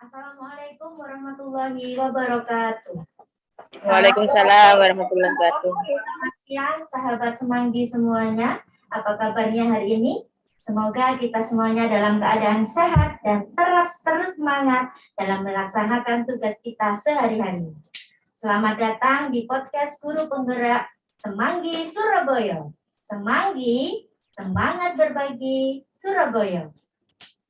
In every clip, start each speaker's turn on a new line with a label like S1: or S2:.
S1: Assalamualaikum warahmatullahi wabarakatuh.
S2: Waalaikumsalam warahmatullahi wabarakatuh.
S1: Selamat siang sahabat semanggi semuanya. Apa kabarnya hari ini? Semoga kita semuanya dalam keadaan sehat dan terus semangat dalam melaksanakan tugas kita sehari-hari. Selamat datang di podcast Guru Penggerak Semanggi Surabaya. Semanggi, semangat berbagi Surabaya.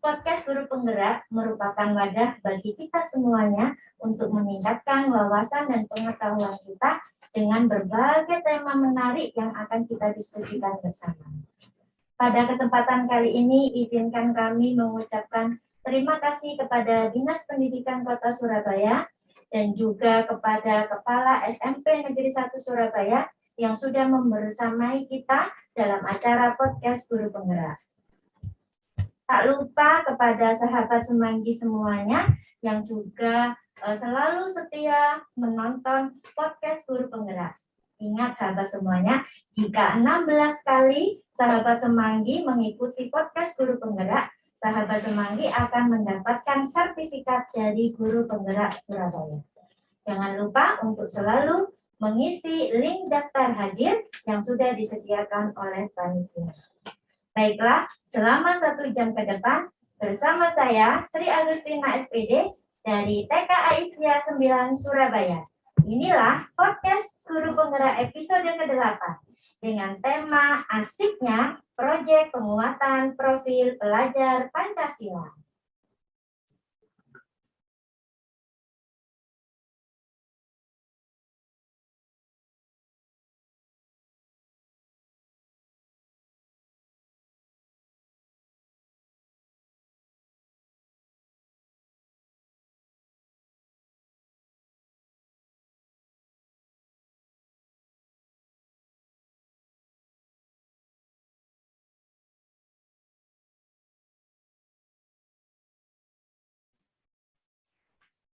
S1: Podcast Guru Penggerak merupakan wadah bagi kita semuanya untuk meningkatkan wawasan dan pengetahuan kita dengan berbagai tema menarik yang akan kita diskusikan bersama. Pada kesempatan kali ini, izinkan kami mengucapkan terima kasih kepada Dinas Pendidikan Kota Surabaya dan juga kepada Kepala SMP Negeri 1 Surabaya yang sudah membersamai kita dalam acara podcast Guru Penggerak. Tak lupa kepada sahabat semanggi semuanya yang juga selalu setia menonton podcast Guru Penggerak. Ingat sahabat semuanya, jika 16 kali sahabat semanggi mengikuti podcast Guru Penggerak, sahabat semanggi akan mendapatkan sertifikat dari Guru Penggerak Surabaya. Jangan lupa untuk selalu mengisi link daftar hadir yang sudah disediakan oleh panitia. Baiklah, selama 1 jam ke depan, bersama saya, Sri Agustina SPD, dari TK Aisyah 9 Surabaya. Inilah podcast Guru Penggerak episode ke-8, dengan tema asiknya proyek penguatan profil pelajar Pancasila.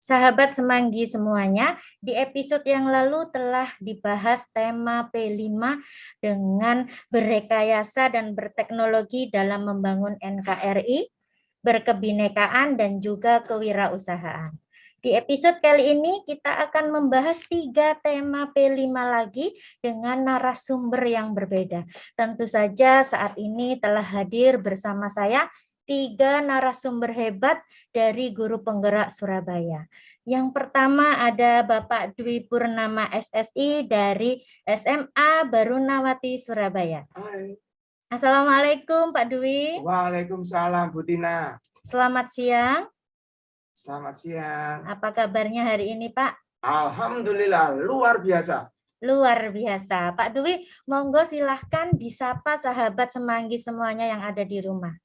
S1: Sahabat semanggi semuanya, di episode yang lalu telah dibahas tema P5 dengan berrekayasa dan berteknologi dalam membangun NKRI, berkebinekaan, dan juga kewirausahaan. Di episode kali ini kita akan membahas 3 tema P5 lagi dengan narasumber yang berbeda. Tentu saja saat ini telah hadir bersama saya 3 narasumber hebat dari Guru Penggerak Surabaya. Yang pertama ada Bapak Dwi Purnama SSI dari SMA Barunawati Surabaya.
S3: Hai.
S1: Assalamualaikum Pak Dwi.
S3: Waalaikumsalam Bu Tina.
S1: Selamat siang.
S3: Selamat siang.
S1: Apa kabarnya hari ini Pak?
S3: Alhamdulillah luar biasa.
S1: Luar biasa. Pak Dwi, monggo silahkan disapa sahabat semanggi semuanya yang ada di rumah.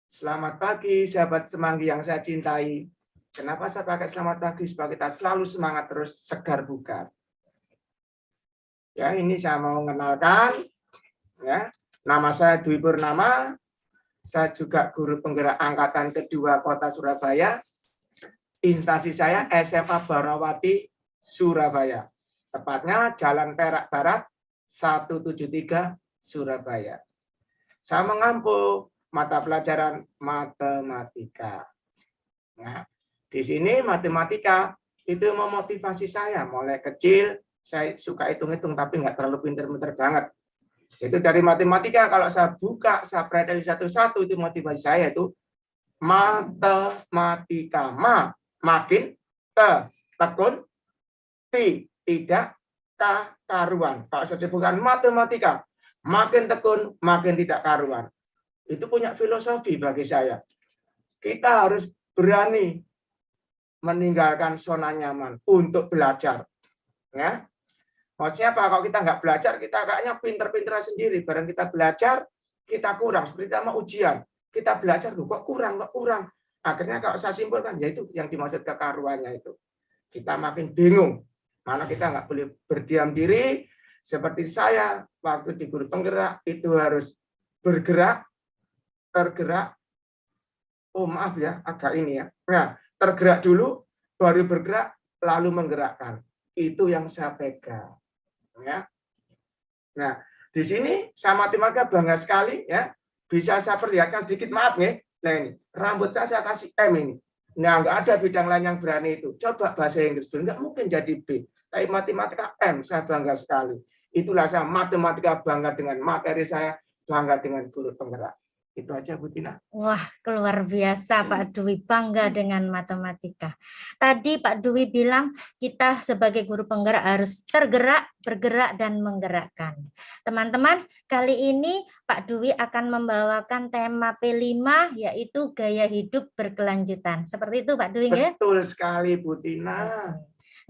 S3: Selamat pagi sahabat semanggi yang saya cintai. Kenapa saya pakai selamat pagi? Supaya kita selalu semangat terus, segar bugar. Ya, ini saya mau mengenalkan. Ya, nama saya Dwi Purnama. Saya juga Guru Penggerak Angkatan Kedua Kota Surabaya. Instansi saya SMA Barunawati Surabaya. Tepatnya Jalan Perak Barat 173 Surabaya. Saya mengampu mata pelajaran matematika. Nah, di sini matematika itu memotivasi saya. Mulai kecil saya suka hitung-hitung tapi nggak terlalu pinter-pinter banget. Itu dari matematika kalau saya buka, saya pelajari satu-satu itu motivasi saya itu matematika. Makin tekun tidak karuan. Kalau saya sebutkan matematika, makin tekun makin tidak karuan. Itu punya filosofi bagi saya. Kita harus berani meninggalkan zona nyaman untuk belajar. Ya. Maksudnya apa? Kalau kita nggak belajar, kita kayaknya pinter-pinter sendiri. Barang kita belajar, kita kurang. Seperti kita mau ujian. Kita belajar, kok kurang. Akhirnya kalau saya simpulkan, yaitu yang dimaksud kekaruannya itu. Kita makin bingung. Mana kita nggak boleh berdiam diri. Seperti saya, waktu di Guru Penggerak, itu harus bergerak, tergerak, maaf ya, agak ini ya. Nah, tergerak dulu, baru bergerak, lalu menggerakkan. Itu yang saya pegang. Ya. Nah, di sini saya matematika bangga sekali ya. Bisa saya perlihatkan sedikit, maaf ya. Nah ini, rambut saya kasih M ini. Nah, nggak ada bidang lain yang berani itu. Coba bahasa Inggris dulu, nggak mungkin jadi B. Tapi matematika M, saya bangga sekali. Itulah saya matematika bangga dengan materi saya, bangga dengan guru penggerak. Itu aja, Bu Tina.
S4: Wah, luar biasa Pak Dwi, bangga dengan matematika. Tadi Pak Dwi bilang kita sebagai guru penggerak harus tergerak, bergerak, dan menggerakkan. Teman-teman, kali ini Pak Dwi akan membawakan tema P5, yaitu gaya hidup berkelanjutan. Seperti itu Pak Dwi, ya?
S3: Betul sekali, Bu Tina.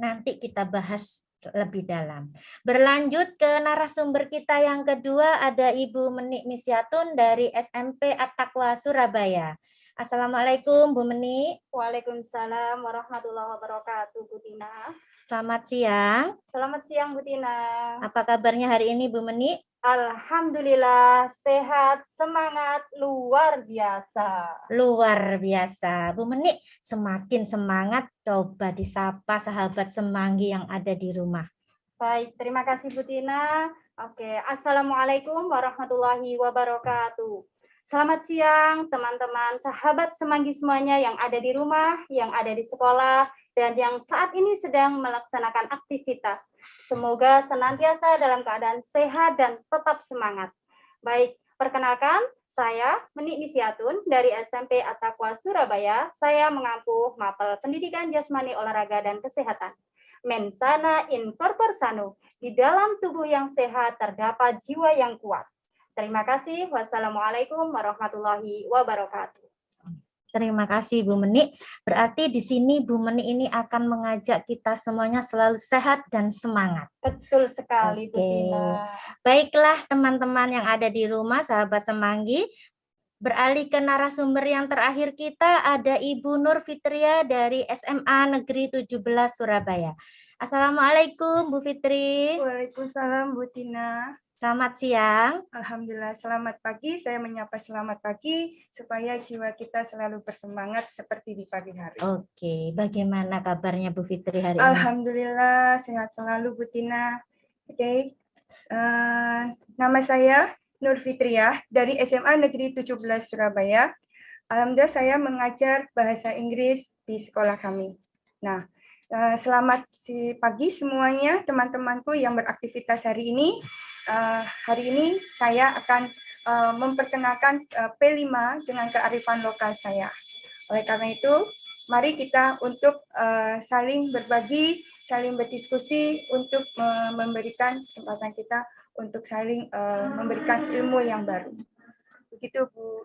S4: Nanti kita bahas lebih dalam. Berlanjut ke narasumber kita yang kedua, ada Ibu Menik Misyatun dari SMP At-Taqwa Surabaya. Assalamualaikum Bu Menik.
S5: Waalaikumsalam warahmatullahi wabarakatuh, Bu Tina.
S4: Selamat siang.
S5: Selamat siang, Bu Tina.
S4: Apa kabarnya hari ini Bu Menik?
S5: Alhamdulillah, sehat, semangat, luar biasa.
S4: Luar biasa. Bu Menik semakin semangat, coba disapa sahabat semanggi yang ada di rumah.
S5: Baik, terima kasih Bu Tina. Oke, Assalamualaikum warahmatullahi wabarakatuh. Selamat siang teman-teman, sahabat semanggi semuanya yang ada di rumah, yang ada di sekolah, dan yang saat ini sedang melaksanakan aktivitas. Semoga senantiasa dalam keadaan sehat dan tetap semangat. Baik, perkenalkan, saya Menik Misyatun dari SMP At-Taqwa Surabaya. Saya mengampu mapel Pendidikan Jasmani Olahraga dan Kesehatan. Mensana in corpore sano. Di dalam tubuh yang sehat terdapat jiwa yang kuat. Terima kasih. Wassalamualaikum warahmatullahi wabarakatuh.
S4: Terima kasih Bu Menik. Berarti di sini Bu Menik ini akan mengajak kita semuanya selalu sehat dan semangat.
S5: Betul sekali, Bu
S4: Oke.
S5: Tina.
S4: Baiklah teman-teman yang ada di rumah, sahabat semanggi. Beralih ke narasumber yang terakhir kita, ada Ibu Nur Fitria dari SMA Negeri 17 Surabaya. Assalamualaikum Bu Fitri.
S6: Waalaikumsalam Bu Tina.
S4: Selamat siang.
S6: Alhamdulillah selamat pagi. Saya menyapa selamat pagi supaya jiwa kita selalu bersemangat seperti di pagi hari.
S4: Oke, bagaimana kabarnya Bu Fitri hari ini?
S6: Alhamdulillah sehat selalu Bu Tina. Oke. Nama saya Nur Fitriah dari SMA Negeri 17 Surabaya. Alhamdulillah saya mengajar bahasa Inggris di sekolah kami. Nah, selamat pagi semuanya teman-temanku yang beraktivitas hari ini. Hari ini saya akan memperkenalkan P5 dengan kearifan lokal saya. Oleh karena itu, mari kita untuk saling berbagi, saling berdiskusi untuk memberikan kesempatan kita untuk saling memberikan ilmu yang baru. Begitu Bu.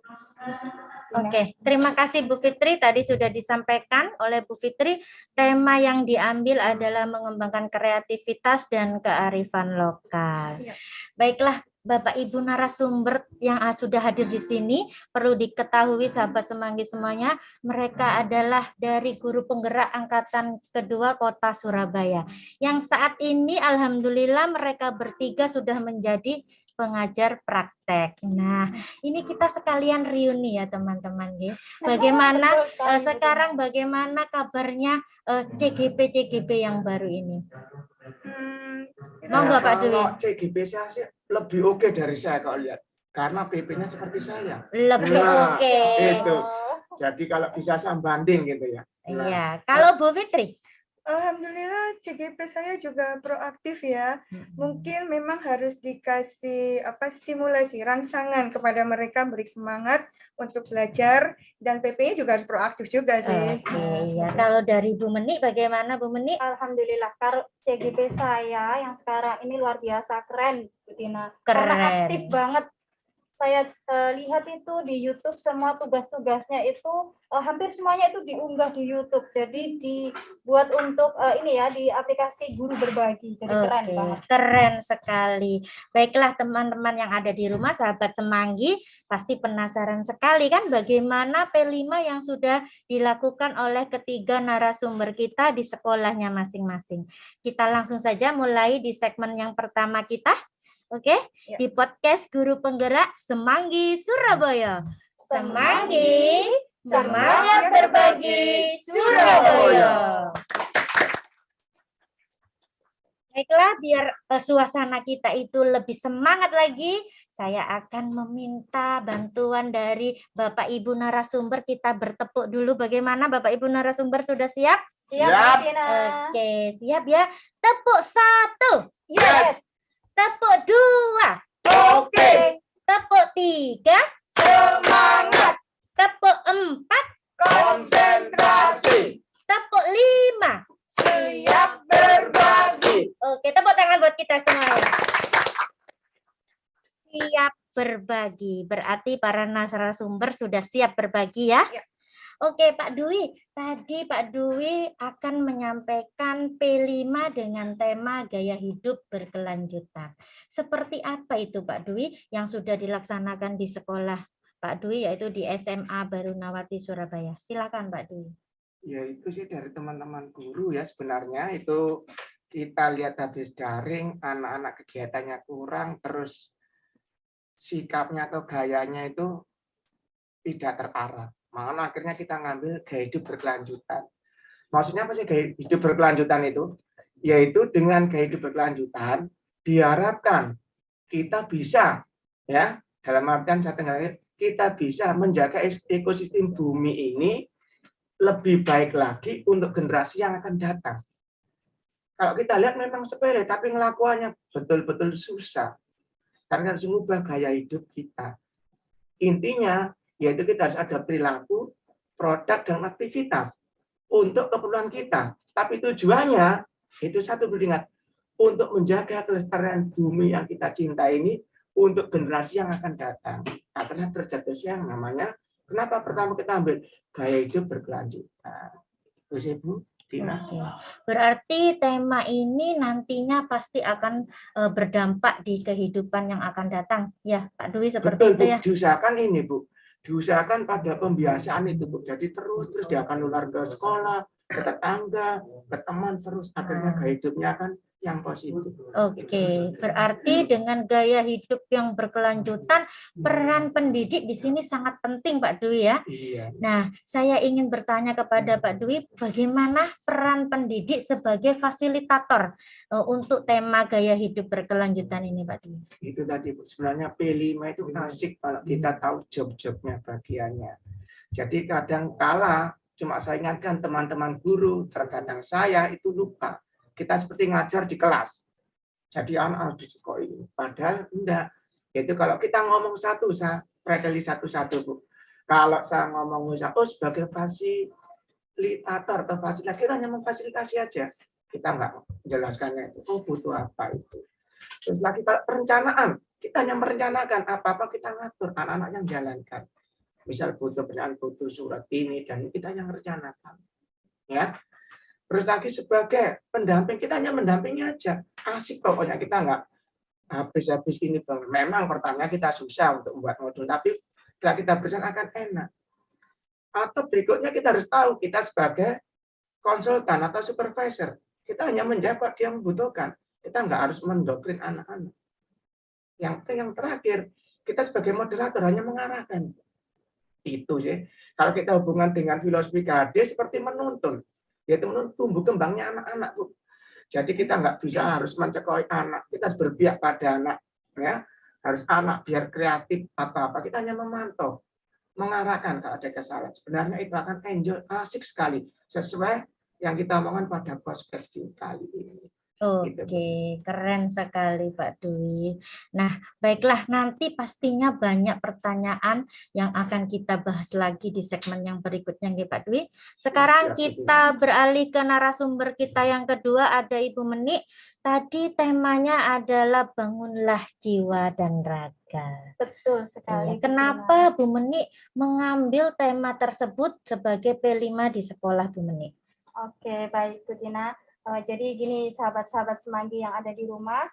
S4: Oke, terima kasih Bu Fitri. Tadi sudah disampaikan oleh Bu Fitri, tema yang diambil adalah mengembangkan kreativitas dan kearifan lokal.
S6: Ya.
S4: Baiklah, Bapak Ibu narasumber yang sudah hadir di sini, perlu diketahui sahabat semanggi semuanya, mereka adalah dari guru penggerak angkatan kedua Kota Surabaya. Yang saat ini alhamdulillah mereka bertiga sudah menjadi pengajar praktek. Nah, ini kita sekalian reuni ya teman-teman. Bagaimana sekarang bagaimana kabarnya CGP yang baru ini? Monggo Pak Dwi.
S3: Kalau CGP saya sih lebih oke dari saya kalau lihat. Karena PP-nya seperti saya.
S4: Lebih
S3: Nah,
S4: oke.
S3: Itu. Jadi kalau bisa saya banding gitu ya. Nah,
S4: Iya, kalau Bu Fitri?
S6: Alhamdulillah CGP saya juga proaktif ya. Mungkin memang harus dikasih stimulasi, rangsangan kepada mereka, beri semangat untuk belajar, dan PP-nya juga harus proaktif juga sih.
S4: Oke, ya. Kalau dari Bu Menik bagaimana Bu Menik?
S5: Alhamdulillah, kalau CGP saya yang sekarang ini luar biasa keren, Bu Tina.
S4: Keren.
S5: Karena aktif banget. Saya lihat itu di YouTube semua tugas-tugasnya itu hampir semuanya itu diunggah di YouTube. Jadi dibuat untuk ini ya di aplikasi guru berbagi. Jadi keren
S4: Oke,
S5: banget.
S4: keren sekali. Baiklah teman-teman yang ada di rumah, sahabat semanggi, pasti penasaran sekali kan bagaimana P5 yang sudah dilakukan oleh ketiga narasumber kita di sekolahnya masing-masing. Kita langsung saja mulai di segmen yang pertama kita. Oke,
S6: Ya.
S4: di podcast Guru Penggerak Semanggi Surabaya. Semanggi, semangat berbagi Surabaya. Baiklah, biar suasana kita itu lebih semangat lagi, saya akan meminta bantuan dari Bapak Ibu narasumber. Kita bertepuk dulu. Bagaimana Bapak Ibu narasumber, sudah siap?
S5: Siap,
S3: Siap.
S5: Bu Tina.
S4: Oke, siap ya. Tepuk 1,
S3: Yes.
S4: tepuk 2,
S3: Oke.
S4: tepuk 3,
S3: Semangat.
S4: tepuk 4,
S3: Konsentrasi.
S4: tepuk 5.
S3: Siap berbagi.
S4: Oke, tepuk tangan buat kita semuanya. Siap berbagi. Berarti para narasumber sudah siap berbagi ya?
S6: Ya.
S4: Oke, Pak Dwi. Tadi Pak Dwi akan menyampaikan P5 dengan tema gaya hidup berkelanjutan. Seperti apa itu Pak Dwi yang sudah dilaksanakan di sekolah Pak Dwi, yaitu di SMA Barunawati Surabaya? Silakan Pak Dwi.
S3: Ya itu sih dari teman-teman guru ya, sebenarnya itu kita lihat habis daring, anak-anak kegiatannya kurang, terus sikapnya atau gayanya itu tidak terarah. Makanya akhirnya kita ngambil gaya hidup berkelanjutan. Maksudnya apa sih gaya hidup berkelanjutan itu? Yaitu dengan gaya hidup berkelanjutan diharapkan kita bisa, ya, dalam artian saya dengar, kita bisa menjaga ekosistem bumi ini lebih baik lagi untuk generasi yang akan datang. Kalau kita lihat memang sepele, tapi ngelakuannya betul-betul susah. Karena harus mengubah gaya hidup kita. Intinya, yaitu kita harus ada perilaku, produk, dan aktivitas untuk keperluan kita. Tapi tujuannya, itu satu beringat, untuk menjaga kelestarian bumi yang kita cintai ini untuk generasi yang akan datang. Karena terjadi yang namanya, kenapa pertama kita ambil gaya hidup berkelanjutan. Terus Ibu, Tina.
S4: Oke. Berarti tema ini nantinya pasti akan berdampak di kehidupan yang akan datang. Ya, Pak Dwi, seperti
S3: Betul,
S4: itu
S3: Bu.
S4: ya.
S3: Diusahakan ini, Bu. Diusahakan pada pembiasaan itu, Bu. Jadi terus dia akan nular ke sekolah, ke tetangga, ke teman, terus akhirnya gaya hidupnya akan yang positif.
S4: Oke, berarti dengan gaya hidup yang berkelanjutan, peran pendidik di sini sangat penting, Pak Dwi ya.
S3: Iya.
S4: Nah, saya ingin bertanya kepada Pak Dwi, bagaimana peran pendidik sebagai fasilitator untuk tema gaya hidup berkelanjutan ini, Pak Dwi?
S3: Itu tadi, Bu. Sebenarnya P5 itu asik kalau kita tahu job-jobnya bagiannya. Jadi kadang kala cuma saya ingatkan teman-teman guru, terkadang saya itu lupa. Kita seperti ngajar di kelas. Jadi anak harus disekolah. Padahal enggak. Yaitu kalau kita ngomong satu, saya predeli satu-satu, Bu. Kalau saya ngomong satu sebagai fasilitator atau fasilitas, kita hanya memfasilitasi aja. Kita enggak menjelaskannya itu. Oh, butuh apa itu. Terus lagi perencanaan, kita hanya merencanakan apa-apa kita ngatur, anak-anak yang jalankan. Misal butuh perencanaan, butuh surat ini dan kita yang rencanakan. Ya. Terus lagi sebagai pendamping, kita hanya mendampingi aja. Asik pokoknya, kita enggak habis-habis ini. Memang pertama kita susah untuk membuat modul, tapi setelah kita bersama akan enak. Atau berikutnya kita harus tahu, kita sebagai konsultan atau supervisor, kita hanya menjawab apa dia membutuhkan. Kita enggak harus mendoktrin anak-anak. Yang penting yang terakhir, kita sebagai moderator hanya mengarahkan. Itu sih. Kalau kita hubungan dengan filosofi KD seperti menuntun. Yaitu menuntun tumbuh kembangnya anak-anak, Bu. Jadi kita nggak bisa harus mencekoi anak. Kita harus berpihak pada anak. Ya. Harus anak biar kreatif atau apa. Kita hanya memantau. Mengarahkan kalau ada kesalahan. Sebenarnya itu akan enjoy, asik sekali. Sesuai yang kita omongkan pada podcast kali ini.
S4: Oke, keren sekali Pak Dwi. Nah, baiklah, nanti pastinya banyak pertanyaan yang akan kita bahas lagi di segmen yang berikutnya, nggih, Pak Dwi. Sekarang kita beralih ke narasumber kita yang kedua, ada Ibu Menik. Tadi temanya adalah bangunlah jiwa dan raga.
S5: Betul sekali.
S4: Kenapa Bu Menik mengambil tema tersebut sebagai P5 di sekolah, Bu Menik?
S5: Oke, baik Bu Tina. Jadi gini sahabat-sahabat Semanggi yang ada di rumah,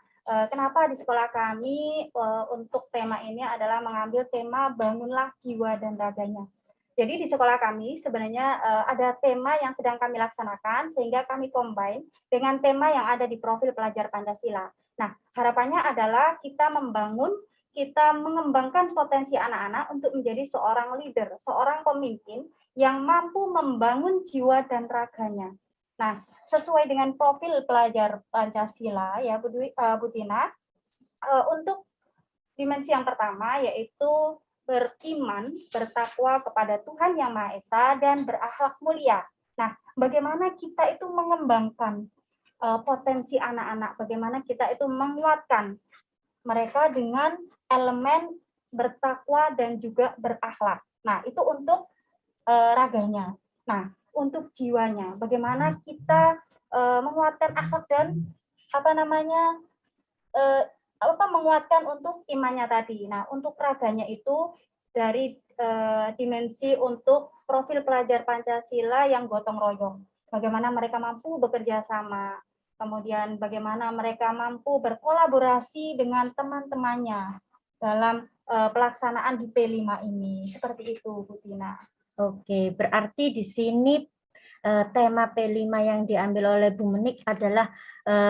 S5: kenapa di sekolah kami untuk tema ini adalah mengambil tema bangunlah jiwa dan raganya. Jadi di sekolah kami sebenarnya ada tema yang sedang kami laksanakan sehingga kami combine dengan tema yang ada di profil pelajar Pancasila. Nah, harapannya adalah kita mengembangkan potensi anak-anak untuk menjadi seorang leader, seorang pemimpin yang mampu membangun jiwa dan raganya. Nah, sesuai dengan profil pelajar Pancasila ya Bu Tina, untuk dimensi yang pertama yaitu beriman, bertakwa kepada Tuhan Yang Maha Esa dan berakhlak mulia. Nah, bagaimana kita itu mengembangkan potensi anak-anak, bagaimana kita itu menguatkan mereka dengan elemen bertakwa dan juga berakhlak. Nah, itu untuk raganya. Nah, untuk jiwanya, bagaimana kita menguatkan akhlak dan menguatkan untuk imannya tadi. Nah, untuk raganya itu dari dimensi untuk profil pelajar Pancasila yang gotong royong. Bagaimana mereka mampu bekerja sama, kemudian bagaimana mereka mampu berkolaborasi dengan teman-temannya dalam pelaksanaan di P5 ini. Seperti itu, Bu Tina.
S4: Oke, berarti di sini tema P5 yang diambil oleh Bu Menik adalah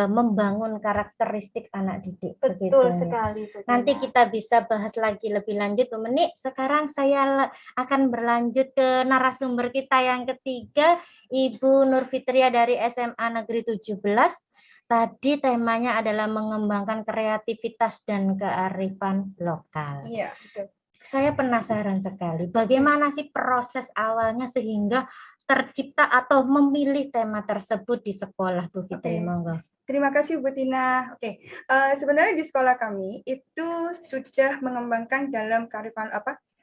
S4: membangun karakteristik anak didik.
S5: Betul
S4: begitu.
S5: sekali, Bu Tina.
S4: Nanti kita bisa bahas lagi lebih lanjut, Bu Menik. Sekarang saya akan berlanjut ke narasumber kita yang ketiga, Ibu Nur Fitria dari SMA Negeri 17. Tadi temanya adalah mengembangkan kreativitas dan kearifan lokal.
S6: Iya, betul.
S4: Saya penasaran sekali, bagaimana sih proses awalnya sehingga tercipta atau memilih tema tersebut di sekolah, Bu Fitri?
S6: Oke.
S4: Monggo.
S6: Terima kasih Bu Tina. Oke, sebenarnya di sekolah kami itu sudah mengembangkan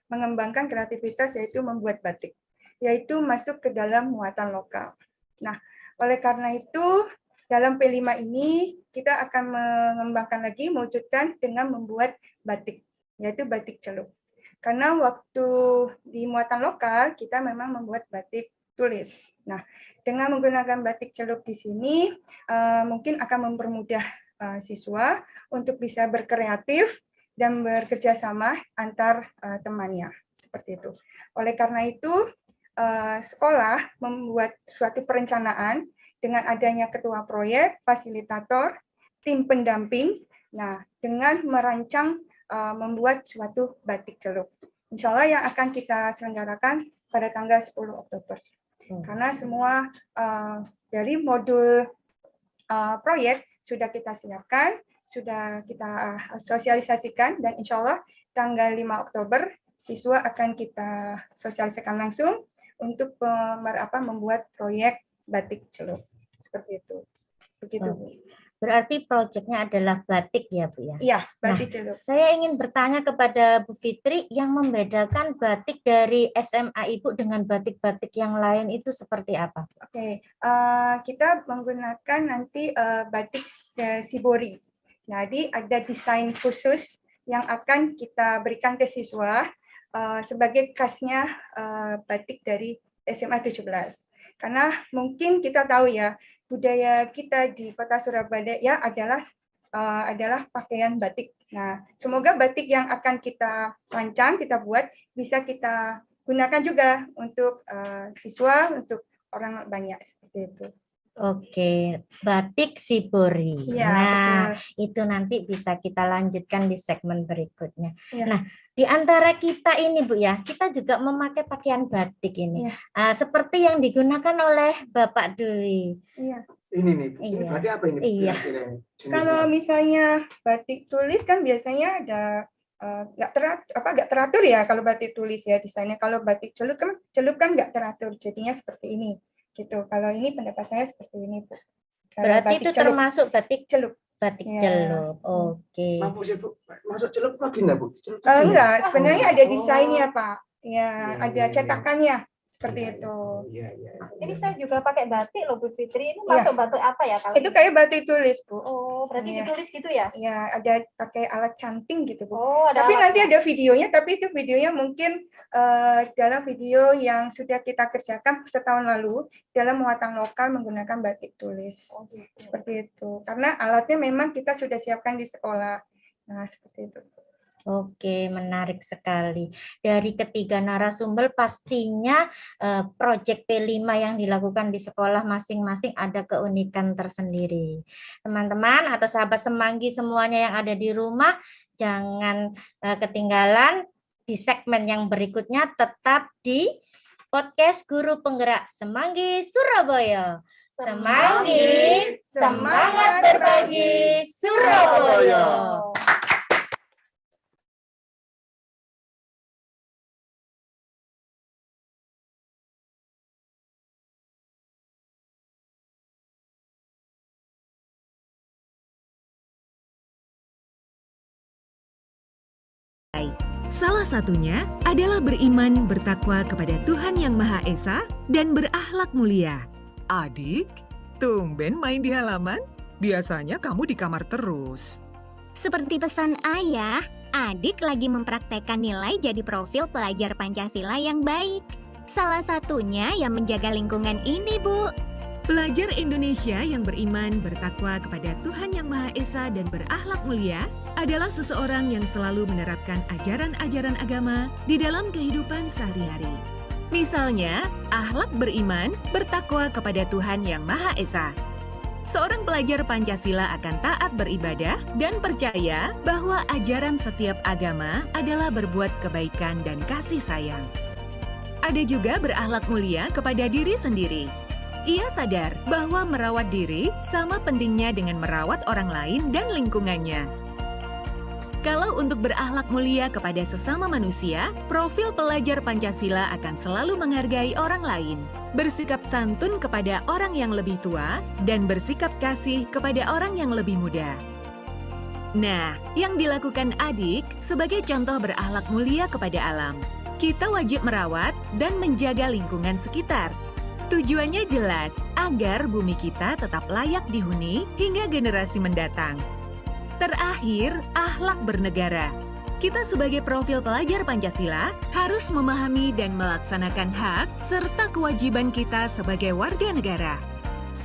S6: mengembangkan kreativitas yaitu membuat batik, yaitu masuk ke dalam muatan lokal. Nah, oleh karena itu dalam P5 ini kita akan mengembangkan lagi, mewujudkan dengan membuat batik, yaitu batik celup. Karena waktu di muatan lokal kita memang membuat batik tulis. Nah, dengan menggunakan batik celup di sini mungkin akan mempermudah siswa untuk bisa berkreatif dan bekerja sama antar temannya, seperti itu. Oleh karena itu, sekolah membuat suatu perencanaan dengan adanya ketua proyek, fasilitator, tim pendamping, nah dengan merancang membuat suatu batik celup. Insya Allah yang akan kita selenggarakan pada tanggal 10 Oktober. Karena semua dari modul proyek sudah kita siapkan, sudah kita sosialisasikan, dan insya Allah tanggal 5 Oktober siswa akan kita sosialisasikan langsung untuk membuat proyek batik celup. Seperti itu. Begitu, Bu.
S4: Berarti proyeknya adalah batik ya, Bu ya?
S6: Iya, batik celup.
S4: Saya ingin bertanya kepada Bu Fitri, yang membedakan batik dari SMA Ibu dengan batik-batik yang lain itu seperti apa?
S6: Oke, kita menggunakan nanti batik shibori. Jadi ada desain khusus yang akan kita berikan ke siswa sebagai khasnya batik dari SMA 17. Karena mungkin kita tahu ya, budaya kita di Kota Surabaya ya adalah pakaian batik. Nah, semoga batik yang akan kita rancang, kita buat bisa kita gunakan juga untuk siswa, untuk orang banyak, seperti itu.
S4: Oke, batik shibori.
S6: Ya,
S4: nah,
S6: betul.
S4: itu nanti bisa kita lanjutkan di segmen berikutnya.
S6: Ya.
S4: Nah, di antara kita ini, Bu ya, kita juga memakai pakaian batik ini.
S6: Ya.
S4: Seperti yang digunakan oleh Bapak Dwi.
S6: Iya.
S3: Ini nih, Bu.
S4: Iya.
S3: Berarti apa ini?
S4: Iya.
S3: Kira-kira ini?
S6: Kalau misalnya batik tulis kan biasanya ada nggak teratur ya kalau batik tulis ya desainnya. Kalau batik celup kan nggak teratur, jadinya seperti ini gitu. Kalau ini pendapat saya seperti ini, Bu. Kalau
S4: Berarti
S6: batik
S4: itu
S6: celup,
S4: termasuk batik
S6: celup.
S4: batik
S6: Ya.
S4: celup. Oke.
S3: Mampu sih, Bu. Masuk celup lagi nggak, Bu? Celup
S6: Enggak, sebenarnya ada
S3: Oh.
S6: desainnya, Pak. Ya,
S3: Iya,
S6: ada
S3: iya,
S6: cetakannya seperti
S3: Iya,
S6: itu.
S3: Iya, iya.
S5: Ini saya juga pakai batik loh, Bu Fitri. Ini
S6: Iya.
S5: masuk batik apa ya kalau
S6: Itu
S5: ini?
S6: kayak batik tulis, Bu.
S5: Oh, berarti
S6: Iya.
S5: ditulis gitu ya?
S6: Ya, ada pakai alat canting gitu, Bu.
S5: Oh, ada
S6: Tapi nanti
S5: alatnya.
S6: ada videonya, tapi itu videonya mungkin dalam video yang sudah kita kerjakan setahun lalu dalam muatan lokal menggunakan batik tulis.
S5: Oh, gitu.
S6: Seperti itu. Karena alatnya memang kita sudah siapkan di sekolah. Nah, seperti itu.
S4: Oke, menarik sekali. Dari ketiga narasumber pastinya proyek P5 yang dilakukan di sekolah masing-masing ada keunikan tersendiri. Teman-teman atau sahabat Semanggi semuanya yang ada di rumah, jangan ketinggalan di segmen yang berikutnya, tetap di podcast Guru Penggerak Semanggi Surabaya.
S1: Semanggi, semangat berbagi, Surabaya.
S7: Salah satunya adalah beriman bertakwa kepada Tuhan Yang Maha Esa dan berakhlak mulia.
S8: Adik, tumben main di halaman? Biasanya kamu di kamar terus.
S9: Seperti pesan ayah, adik lagi mempraktekkan nilai jadi profil pelajar Pancasila yang baik. Salah satunya yang menjaga lingkungan ini, Bu.
S7: Pelajar Indonesia yang beriman bertakwa kepada Tuhan Yang Maha Esa dan berakhlak mulia adalah seseorang yang selalu menerapkan ajaran-ajaran agama di dalam kehidupan sehari-hari. Misalnya, akhlak beriman bertakwa kepada Tuhan Yang Maha Esa. Seorang pelajar Pancasila akan taat beribadah dan percaya bahwa ajaran setiap agama adalah berbuat kebaikan dan kasih sayang. Ada juga berakhlak mulia kepada diri sendiri. Ia sadar bahwa merawat diri sama pentingnya dengan merawat orang lain dan lingkungannya. Kalau untuk berakhlak mulia kepada sesama manusia, profil pelajar Pancasila akan selalu menghargai orang lain, bersikap santun kepada orang yang lebih tua, dan bersikap kasih kepada orang yang lebih muda. Nah, yang dilakukan adik sebagai contoh berakhlak mulia kepada alam. Kita wajib merawat dan menjaga lingkungan sekitar. Tujuannya jelas, agar bumi kita tetap layak dihuni hingga generasi mendatang. Terakhir, akhlak bernegara. Kita sebagai profil pelajar Pancasila harus memahami dan melaksanakan hak serta kewajiban kita sebagai warga negara.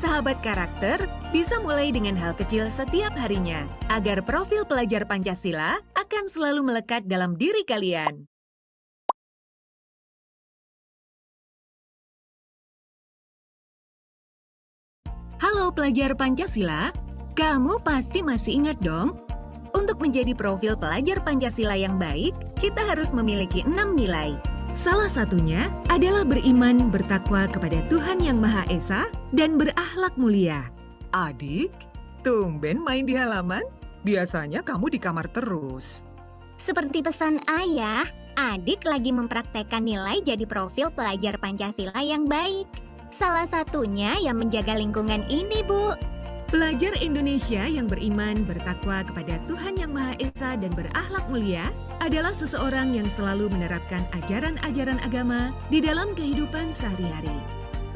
S7: Sahabat karakter bisa mulai dengan hal kecil setiap harinya, agar profil pelajar Pancasila akan selalu melekat dalam diri kalian. Halo pelajar Pancasila, kamu pasti masih ingat dong? Untuk menjadi profil pelajar Pancasila yang baik, kita harus memiliki 6 nilai. Salah satunya adalah beriman bertakwa kepada Tuhan Yang Maha Esa dan berakhlak mulia.
S8: Adik, tumben main di halaman? Biasanya kamu di kamar terus.
S9: Seperti pesan ayah, adik lagi mempraktekkan nilai jadi profil pelajar Pancasila yang baik. Salah satunya yang menjaga lingkungan ini, Bu.
S7: Pelajar Indonesia yang beriman bertakwa kepada Tuhan Yang Maha Esa dan berakhlak mulia adalah seseorang yang selalu menerapkan ajaran-ajaran agama di dalam kehidupan sehari-hari.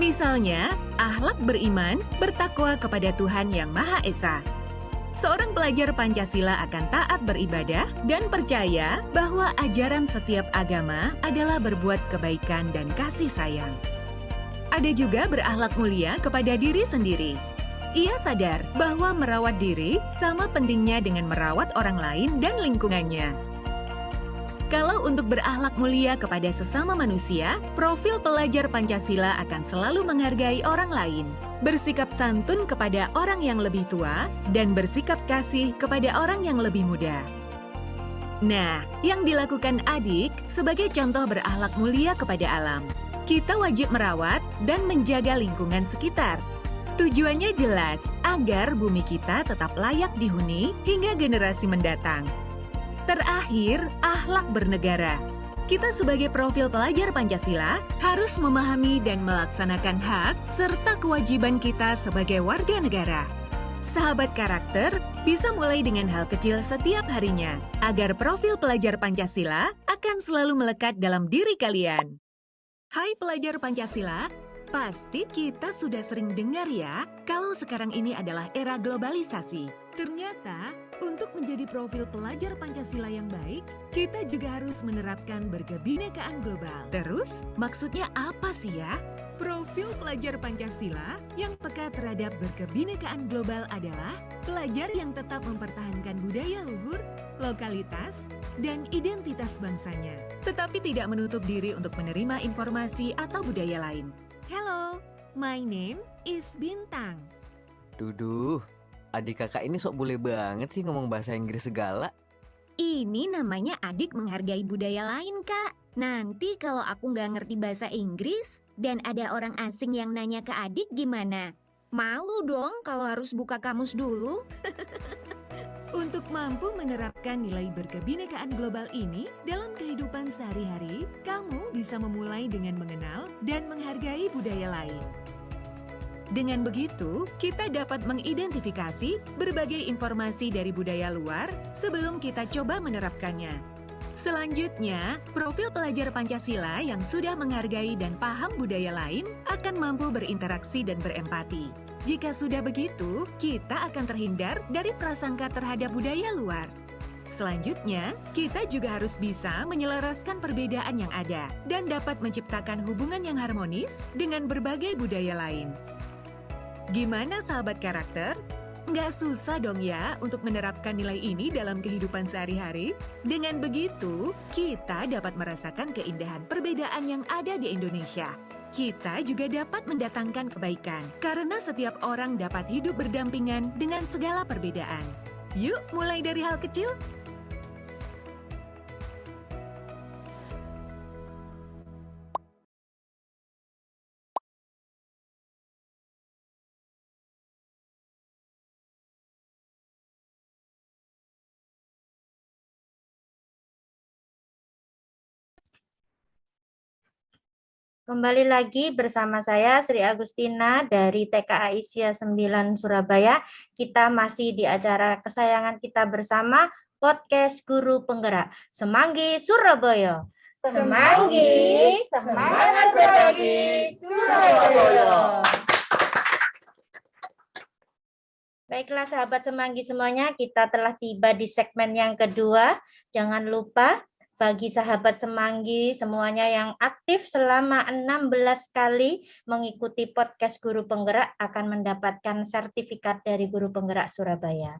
S7: Misalnya, akhlak beriman bertakwa kepada Tuhan Yang Maha Esa. Seorang pelajar Pancasila akan taat beribadah dan percaya bahwa ajaran setiap agama adalah berbuat kebaikan dan kasih sayang. Ada juga berakhlak mulia kepada diri sendiri. Ia sadar bahwa merawat diri sama pentingnya dengan merawat orang lain dan lingkungannya. Kalau untuk berakhlak mulia kepada sesama manusia, profil pelajar Pancasila akan selalu menghargai orang lain, bersikap santun kepada orang yang lebih tua, dan bersikap kasih kepada orang yang lebih muda. Nah, yang dilakukan adik sebagai contoh berakhlak mulia kepada alam. Kita wajib merawat dan menjaga lingkungan sekitar. Tujuannya jelas, agar bumi kita tetap layak dihuni hingga generasi mendatang. Terakhir, akhlak bernegara. Kita sebagai profil pelajar Pancasila harus memahami dan melaksanakan hak serta kewajiban kita sebagai warga negara. Sahabat karakter bisa mulai dengan hal kecil setiap harinya, agar profil pelajar Pancasila akan selalu melekat dalam diri kalian. Hai pelajar Pancasila, pasti kita sudah sering dengar ya, kalau sekarang ini adalah era globalisasi. Ternyata, untuk menjadi profil pelajar Pancasila yang baik, kita juga harus menerapkan berkebinekaan global. Terus, maksudnya apa sih ya? Profil pelajar Pancasila yang peka terhadap berkebinekaan global adalah pelajar yang tetap mempertahankan budaya luhur, lokalitas, dan identitas bangsanya, tetapi tidak menutup diri untuk menerima informasi atau budaya lain. Hello, my name is Bintang.
S10: Duduh, adik kakak ini sok bule banget sih ngomong bahasa Inggris segala.
S9: Ini namanya adik menghargai budaya lain, Kak. Nanti kalau aku nggak ngerti bahasa Inggris dan ada orang asing yang nanya ke adik gimana?
S7: Malu dong kalau harus buka kamus dulu. Untuk mampu menerapkan nilai berkebinekaan global ini dalam kehidupan sehari-hari, kamu bisa memulai dengan mengenal dan menghargai budaya lain. Dengan begitu, kita dapat mengidentifikasi berbagai informasi dari budaya luar sebelum kita coba menerapkannya. Selanjutnya, profil pelajar Pancasila yang sudah menghargai dan paham budaya lain akan mampu berinteraksi dan berempati. Jika sudah begitu, kita akan terhindar dari prasangka terhadap budaya luar. Selanjutnya, kita juga harus bisa menyelaraskan perbedaan yang ada dan dapat menciptakan hubungan yang harmonis dengan berbagai budaya lain. Gimana sahabat karakter? Nggak susah dong ya untuk menerapkan nilai ini dalam kehidupan sehari-hari? Dengan begitu, kita dapat merasakan keindahan perbedaan yang ada di Indonesia. Kita juga dapat mendatangkan kebaikan, karena setiap orang dapat hidup berdampingan dengan segala perbedaan. Yuk, mulai dari hal kecil.
S4: Kembali lagi bersama saya Sri Agustina dari TK Aisyah 9 Surabaya. Kita masih di acara kesayangan kita bersama, Podcast Guru Penggerak. Semanggi Surabaya.
S1: Semanggi, semangat berbagi, Surabaya.
S4: Baiklah sahabat Semanggi semuanya, kita telah tiba di segmen yang kedua. Jangan lupa bagi sahabat Semanggi semuanya yang aktif selama 16 kali mengikuti podcast Guru Penggerak akan mendapatkan sertifikat dari Guru Penggerak Surabaya.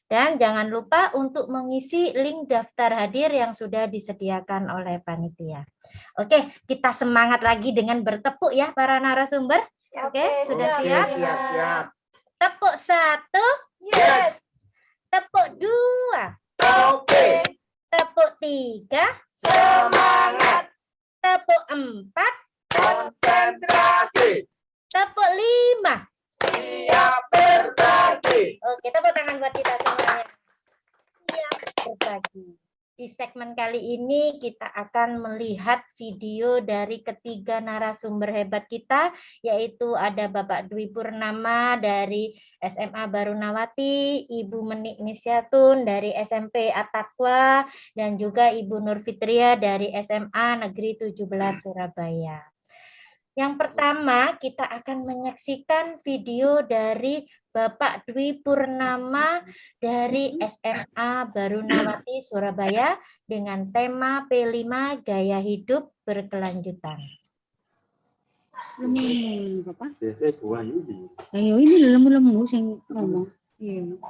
S4: Dan jangan lupa untuk mengisi link daftar hadir yang sudah disediakan oleh panitia. Oke, kita semangat lagi dengan bertepuk ya para narasumber. Oke, sudah siap?
S3: Siap.
S4: Tepuk 1.
S3: Yes.
S4: Tepuk 2.
S3: Oke.
S4: Tepuk 3.
S3: Semangat.
S4: Tepuk 4.
S3: Konsentrasi.
S4: Tepuk 5.
S3: Siap berbagi.
S4: Oke, tepuk tangan buat kita semuanya. Siap berbagi. Di segmen kali ini kita akan melihat video dari ketiga narasumber hebat kita, yaitu ada Bapak Dwi Purnama dari SMA Barunawati, Ibu Menik Nisyatun dari SMP At-Taqwa, dan juga Ibu Nur Fitria dari SMA Negeri 17 Surabaya. Yang pertama, kita akan menyaksikan video dari Bapak Dwi Purnama dari SMA Barunawati, Surabaya dengan tema P5 Gaya Hidup Berkelanjutan.
S11: Bapak? Saya buah ini. Ayo ini lemu-lemu sing ngomong. Iya.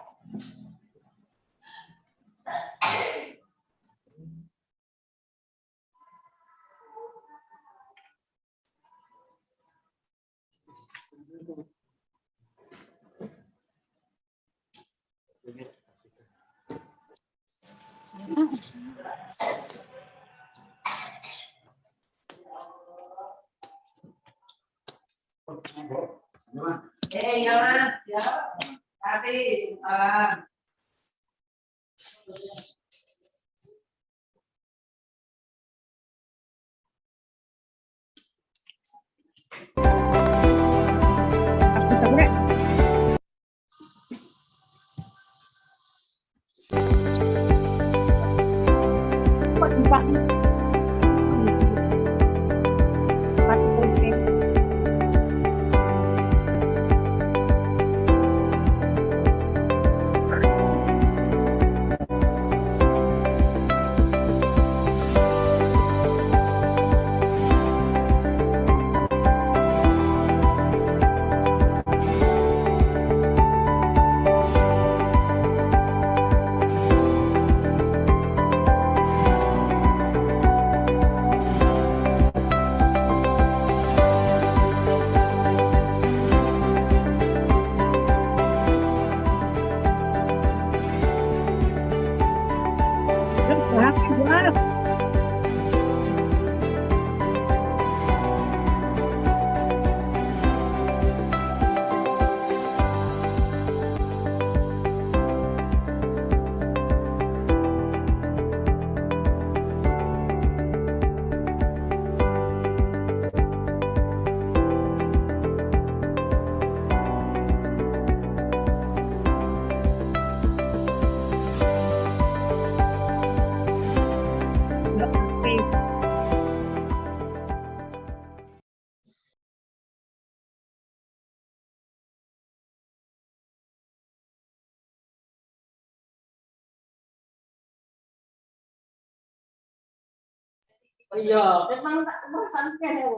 S11: Iya, memang tak merasanya ya.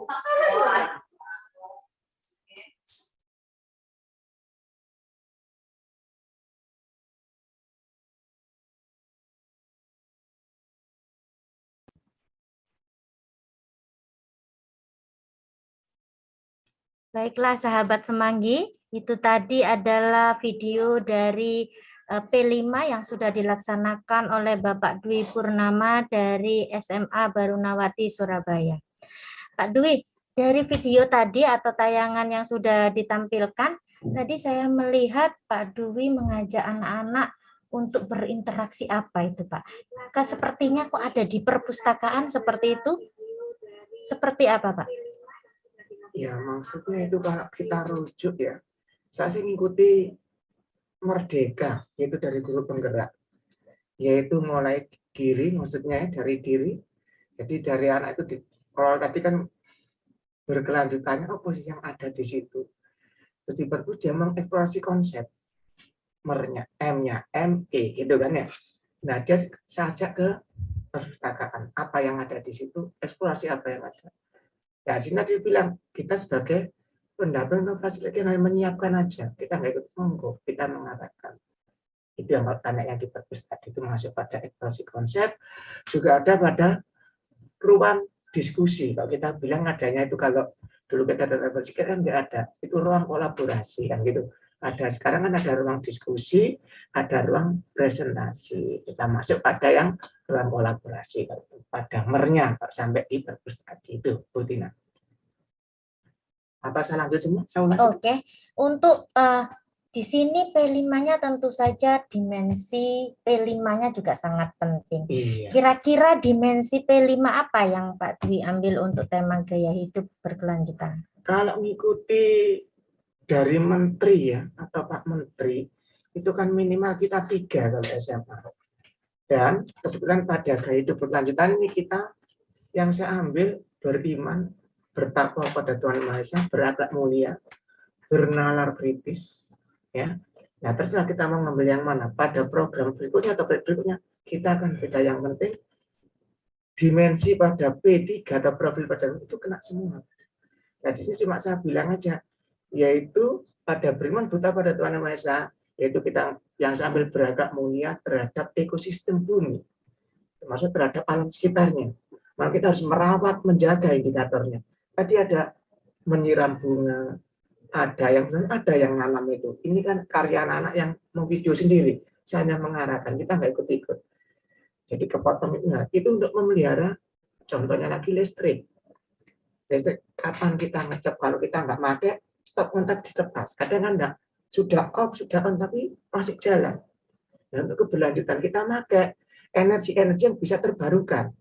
S4: Baiklah sahabat Semanggi, itu tadi adalah video dari P5 yang sudah dilaksanakan oleh Bapak Dwi Purnama dari SMA Barunawati Surabaya. Pak Dwi, dari video tadi atau tayangan yang sudah ditampilkan, tadi saya melihat Pak Dwi mengajak anak-anak untuk berinteraksi apa itu Pak? Sepertinya kok ada di perpustakaan seperti itu? Seperti apa Pak?
S3: Ya, maksudnya itu kalau kita rujuk ya, saya sih mengikuti Merdeka, yaitu dari guru penggerak, yaitu mulai diri, maksudnya dari diri. Jadi dari anak itu, kalau tadi kan berkelanjutannya apa sih yang ada di situ. Jadi perpus dia mengeksplorasi konsep, M-nya, M-E, gitu kan ya. Nah, dia sajak ke perpustakaan, apa yang ada di situ, eksplorasi apa yang ada. Nah, di sini dia bilang, kita sebagai pendamping inovasi lagi menyiapkan aja, kita nggak ikut monggo, kita mengarahkan. Itu yang tanya yang di perpus tadi itu masuk pada eksplorasi konsep, juga ada pada ruang diskusi. Kalau kita bilang adanya itu kalau dulu kita ada berpikir kan nggak ada, itu ruang kolaborasi kan gitu. Ada sekarang kan ada ruang diskusi, ada ruang presentasi. Kita masuk pada yang ruang kolaborasi, pada mernya sampai di perpus tadi itu, Bu Tina. Apa saya lanjut semua?
S4: Oke, untuk di sini P5-nya tentu saja dimensi P5-nya juga sangat penting.
S3: Iya.
S4: Kira-kira dimensi P5 apa yang Pak Dwi ambil untuk tema gaya hidup berkelanjutan?
S3: Kalau mengikuti dari menteri ya, atau Pak Menteri, itu kan minimal kita 3 kalau SMA. Dan kebetulan pada gaya hidup berkelanjutan ini kita, yang saya ambil beriman, bertakwa pada Tuhan Yang Maha Esa, berakhlak mulia, bernalar kritis, ya. Nah, terserah kita mau ngambil yang mana. Pada program berikutnya atau berikutnya, kita akan beda. Yang penting dimensi pada P3 atau profil perjalanan itu kena semua. Nah, di sini cuma saya bilang aja, yaitu pada beriman buta pada Tuhan Yang Maha Esa, yaitu kita yang sambil berakhlak mulia terhadap ekosistem bumi, termasuk terhadap alam sekitarnya. Maka kita harus merawat, menjaga indikatornya. Tadi ada menyiram bunga, ada yang nanam itu. Ini kan karya anak-anak yang memvideo sendiri. Saya hanya mengarahkan, kita nggak ikut-ikut. Jadi kepotong itu untuk memelihara, contohnya lagi listrik. Listrik kapan kita ngecap, kalau kita nggak pakai, stop kontak dilepas. Kadang kan enggak, sudah off, sudah on, tapi masih jalan. Dan untuk keberlanjutan kita pakai energi-energi yang bisa terbarukan.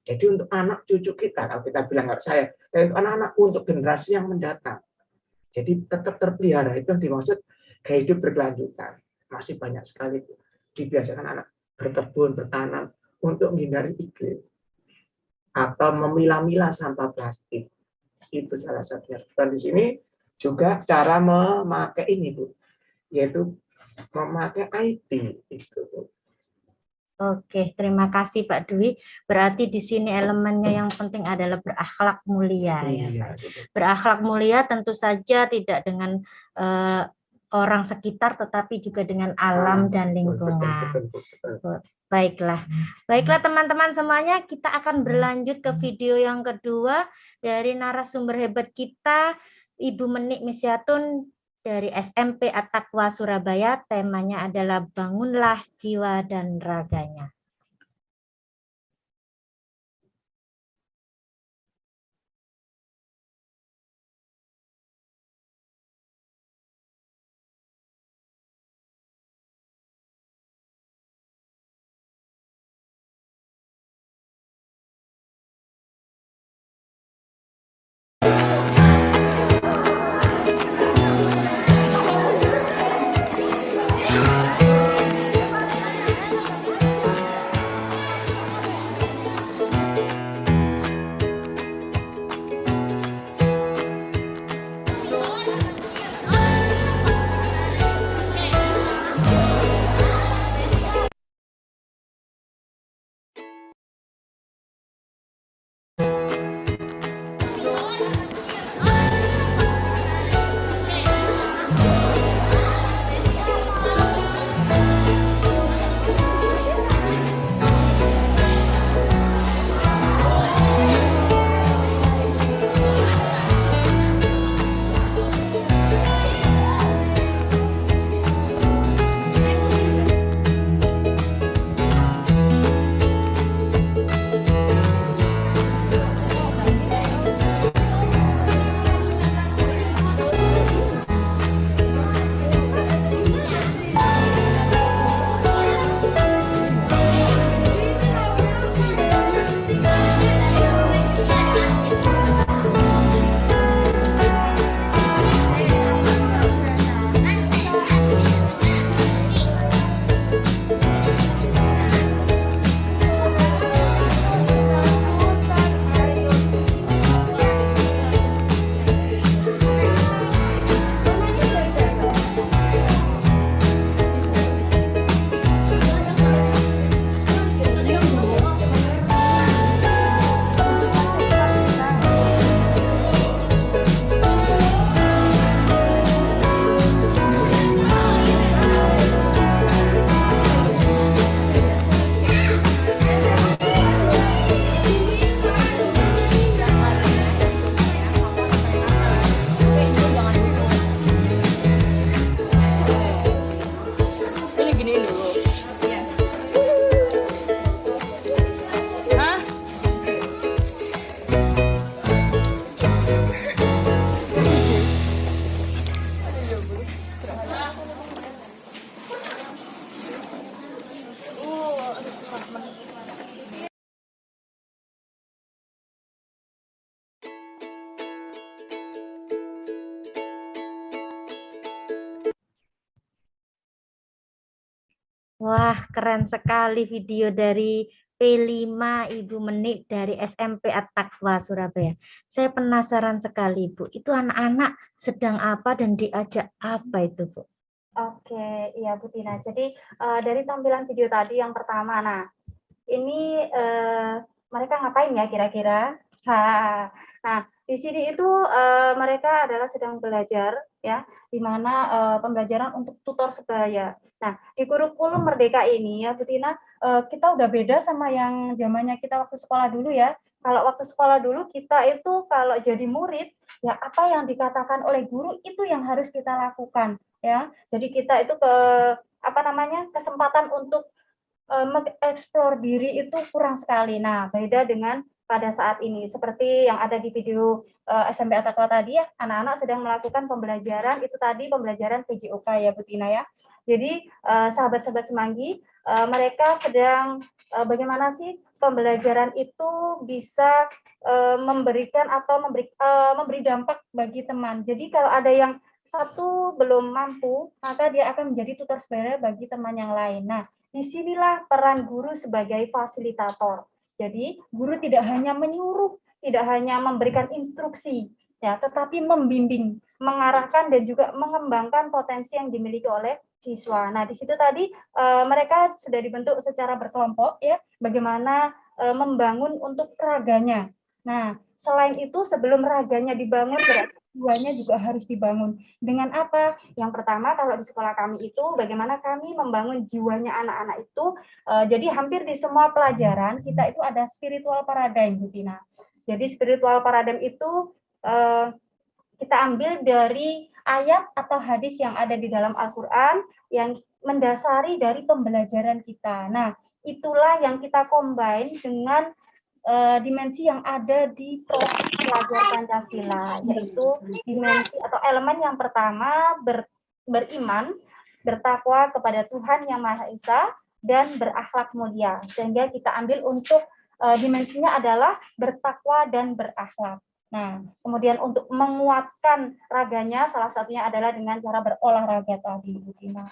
S3: Jadi untuk anak cucu kita, kalau kita bilang nggak saya, dan untuk anak-anak, untuk generasi yang mendatang. Jadi tetap terpelihara, itu yang dimaksud gaya hidup berkelanjutan. Masih banyak sekali dibiasakan anak berkebun, bertanam, untuk menghindari iklim. Atau memilah-milah sampah plastik. Itu salah satunya. Dan di sini juga cara memakai ini, Bu, yaitu memakai IT. Itu.
S4: Oke, terima kasih Pak Dwi. Berarti di sini elemennya yang penting adalah berakhlak mulia. Ya. Berakhlak mulia tentu saja tidak dengan orang sekitar, tetapi juga dengan alam dan lingkungan. Baiklah, baiklah teman-teman semuanya, kita akan berlanjut ke video yang kedua dari narasumber hebat kita, Ibu Menik Misyatun dari SMP At-Taqwa Surabaya. Temanya adalah bangunlah jiwa dan raganya. Wah, keren sekali video dari P5 Ibu Menik dari SMP At-Taqwa Surabaya. Saya penasaran sekali, Bu. Itu anak-anak sedang apa dan diajak apa itu, Bu?
S5: Oke, iya Bu Tina. Jadi dari tampilan video tadi yang pertama, nah ini mereka ngapain ya kira-kira? Nah, di sini itu mereka adalah sedang belajar ya, di mana pembelajaran untuk tutor sebaya. Nah, di kurikulum Merdeka ini ya Bu Tina, kita udah beda sama yang zamannya kita waktu sekolah dulu ya. Kalau waktu sekolah dulu kita itu kalau jadi murid ya apa yang dikatakan oleh guru itu yang harus kita lakukan ya. Jadi kita itu kesempatan untuk mengeksplor diri itu kurang sekali. Nah, beda dengan pada saat ini. Seperti yang ada di video SMP At-Taqwa tadi ya, anak-anak sedang melakukan pembelajaran, itu tadi pembelajaran PJOK ya Bu Tina ya. Jadi sahabat-sahabat Semanggi, mereka sedang bagaimana sih pembelajaran itu bisa memberikan atau memberi dampak bagi teman. Jadi kalau ada yang satu belum mampu, maka dia akan menjadi tutor sebaya bagi teman yang lain. Nah, disinilah peran guru sebagai fasilitator. Jadi, guru tidak hanya menyuruh, tidak hanya memberikan instruksi, ya, tetapi membimbing, mengarahkan dan juga mengembangkan potensi yang dimiliki oleh siswa. Nah, di situ tadi mereka sudah dibentuk secara berkelompok, ya, bagaimana membangun untuk raganya. Nah, selain itu sebelum raganya dibangun, berarti jiwanya juga harus dibangun. Dengan apa? Yang pertama, kalau di sekolah kami itu, bagaimana kami membangun jiwanya anak-anak itu. Jadi hampir di semua pelajaran, kita itu ada spiritual paradigm, Bu Tina. Jadi spiritual paradigm itu kita ambil dari ayat atau hadis yang ada di dalam Al-Quran, yang mendasari dari pembelajaran kita. Nah, itulah yang kita combine dengan dimensi yang ada di profil pelajar Pancasila, yaitu dimensi atau elemen yang pertama beriman, bertakwa kepada Tuhan Yang Maha Esa, dan berakhlak mulia. Sehingga kita ambil untuk dimensinya adalah bertakwa dan berakhlak. Nah, kemudian untuk menguatkan raganya, salah satunya adalah dengan cara berolahraga tadi, Bu Tina.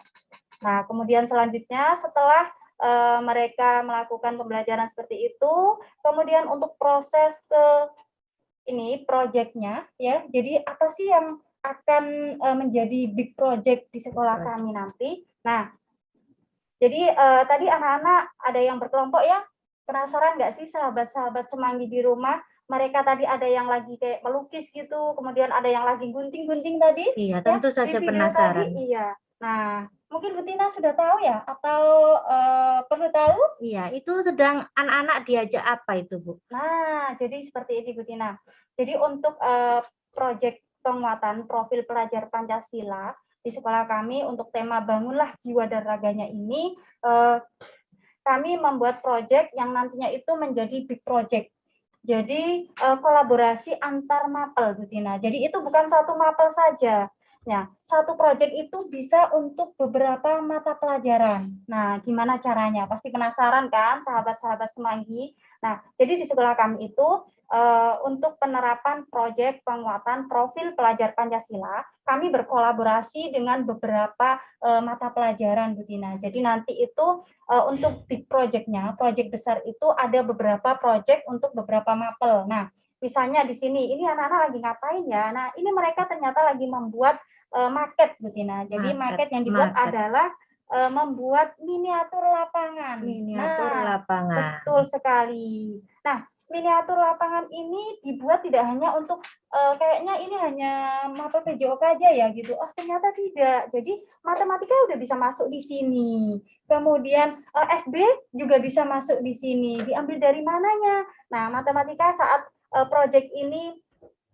S5: Nah, kemudian selanjutnya setelah mereka melakukan pembelajaran seperti itu, kemudian untuk proses ke ini proyeknya ya. Jadi apa sih yang akan menjadi big project di sekolah kami nanti? Nah, jadi tadi anak-anak ada yang berkelompok ya. Penasaran nggak sih sahabat-sahabat Semanggi di rumah? Mereka tadi ada yang lagi kayak melukis gitu, kemudian ada yang lagi gunting-gunting tadi.
S4: Iya, tentu
S5: ya,
S4: saja
S5: di video
S4: penasaran.
S5: Tadi, iya. Nah, mungkin Bu Tina sudah tahu ya, atau perlu tahu?
S4: Iya, itu sedang anak-anak diajak apa itu, Bu?
S5: Nah, jadi seperti ini Bu Tina. Jadi untuk proyek penguatan profil pelajar Pancasila di sekolah kami untuk tema Bangunlah Jiwa dan Raganya ini, kami membuat proyek yang nantinya itu menjadi big project. Jadi kolaborasi antar mapel, Bu Tina. Jadi itu bukan satu mapel saja. Ya, satu proyek itu bisa untuk beberapa mata pelajaran. Nah, gimana caranya? Pasti penasaran kan, sahabat-sahabat Semanggi? Nah, jadi di sekolah kami itu untuk penerapan proyek penguatan profil pelajar Pancasila, kami berkolaborasi dengan beberapa mata pelajaran, Bu Tina. Jadi nanti itu untuk big project-nya, proyek besar itu ada beberapa proyek untuk beberapa mapel. Nah, misalnya di sini, ini anak-anak lagi ngapain ya? Nah, ini mereka ternyata lagi membuat market, Bu Tina. Jadi market yang dibuat adalah membuat miniatur lapangan.
S4: Miniatur lapangan.
S5: Betul sekali. Nah, miniatur lapangan ini dibuat tidak hanya untuk kayaknya ini hanya mapel PJOK aja ya gitu. Oh, ternyata tidak. Jadi matematika udah bisa masuk di sini. Kemudian SB juga bisa masuk di sini. Diambil dari mananya? Nah, matematika saat proyek ini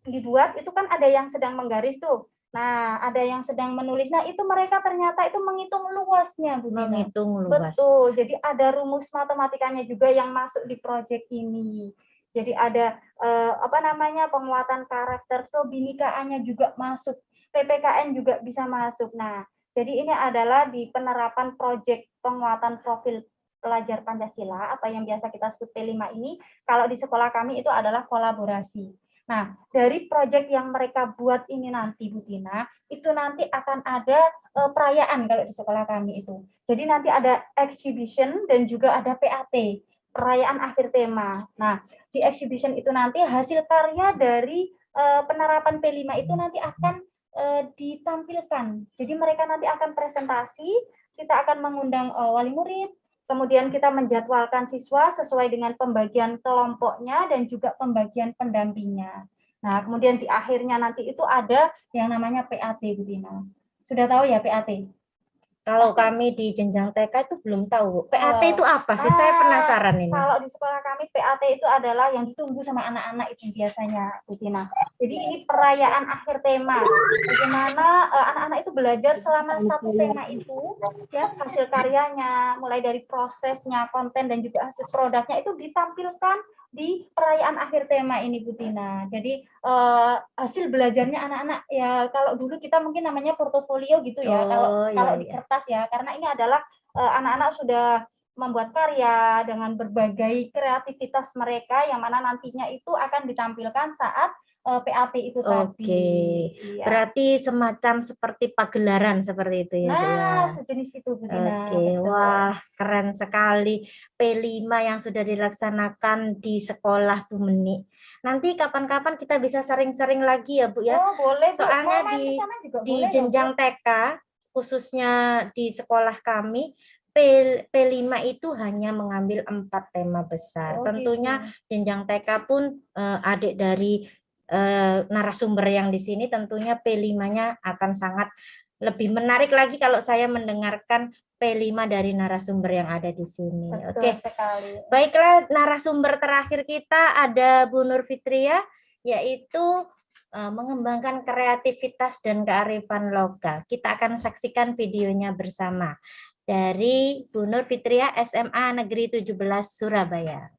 S5: dibuat itu kan ada yang sedang menggaris tuh. Nah, ada yang sedang menulis. Nah, itu mereka ternyata itu menghitung luasnya, Bu Tina.
S4: Menghitung luas.
S5: Betul. Jadi ada rumus matematikanya juga yang masuk di proyek ini. Jadi ada penguatan karakter, kebinikaannya juga masuk. PPKN juga bisa masuk. Nah, jadi ini adalah di penerapan proyek penguatan profil pelajar Pancasila atau yang biasa kita sebut P5 ini. Kalau di sekolah kami itu adalah kolaborasi. Nah, dari proyek yang mereka buat ini nanti, Bu Tina, itu nanti akan ada perayaan kalau di sekolah kami itu. Jadi nanti ada exhibition dan juga ada PAT, perayaan akhir tema. Nah, di exhibition itu nanti hasil karya dari penerapan P5 itu nanti akan ditampilkan. Jadi mereka nanti akan presentasi, kita akan mengundang wali murid, kemudian kita menjadwalkan siswa sesuai dengan pembagian kelompoknya dan juga pembagian pendampingnya. Nah, kemudian di akhirnya nanti itu ada yang namanya PAT, Bu Tina. Sudah tahu ya PAT?
S4: Kalau kami di jenjang TK itu belum tahu. PAT itu apa sih? Saya penasaran ini.
S5: Kalau di sekolah kami PAT itu adalah yang ditunggu sama anak-anak itu biasanya, Bu Tina. Jadi ini perayaan akhir tema. Bagaimana anak-anak itu belajar selama satu tema itu, ya hasil karyanya, mulai dari prosesnya, konten dan juga hasil produknya itu ditampilkan di perayaan akhir tema ini, Bu Tina. Jadi hasil belajarnya anak-anak ya, kalau dulu kita mungkin namanya portofolio gitu ya, kalau di kertas ya, karena ini adalah anak-anak sudah membuat karya dengan berbagai kreativitas mereka yang mana nantinya itu akan ditampilkan saat PAT itu tadi.
S4: Oke, berarti semacam seperti pagelaran seperti itu ya, Bu ya?
S5: Nah, sejenis itu, Bu Tina.
S4: Oke, wah keren sekali P5 yang sudah dilaksanakan di sekolah Bu Meni. Nanti kapan-kapan kita bisa sering-sering lagi ya Bu ya.
S5: Oh, boleh, Bu.
S4: Soalnya
S5: Mau main di sana juga
S4: di
S5: boleh,
S4: jenjang
S5: Bu.
S4: TK, khususnya di sekolah kami, P5 itu hanya mengambil 4 tema besar.
S5: Oh,
S4: Tentunya
S5: gitu.
S4: jenjang TK pun adik dari narasumber yang di sini tentunya P5-nya akan sangat lebih menarik lagi kalau saya mendengarkan P5 dari narasumber yang ada di sini.
S5: Betul sekali.
S4: Baiklah, narasumber terakhir kita ada Bu Nur Fitria, yaitu mengembangkan kreativitas dan kearifan lokal. Kita akan saksikan videonya bersama dari Bu Nur Fitria, SMA Negeri 17 Surabaya.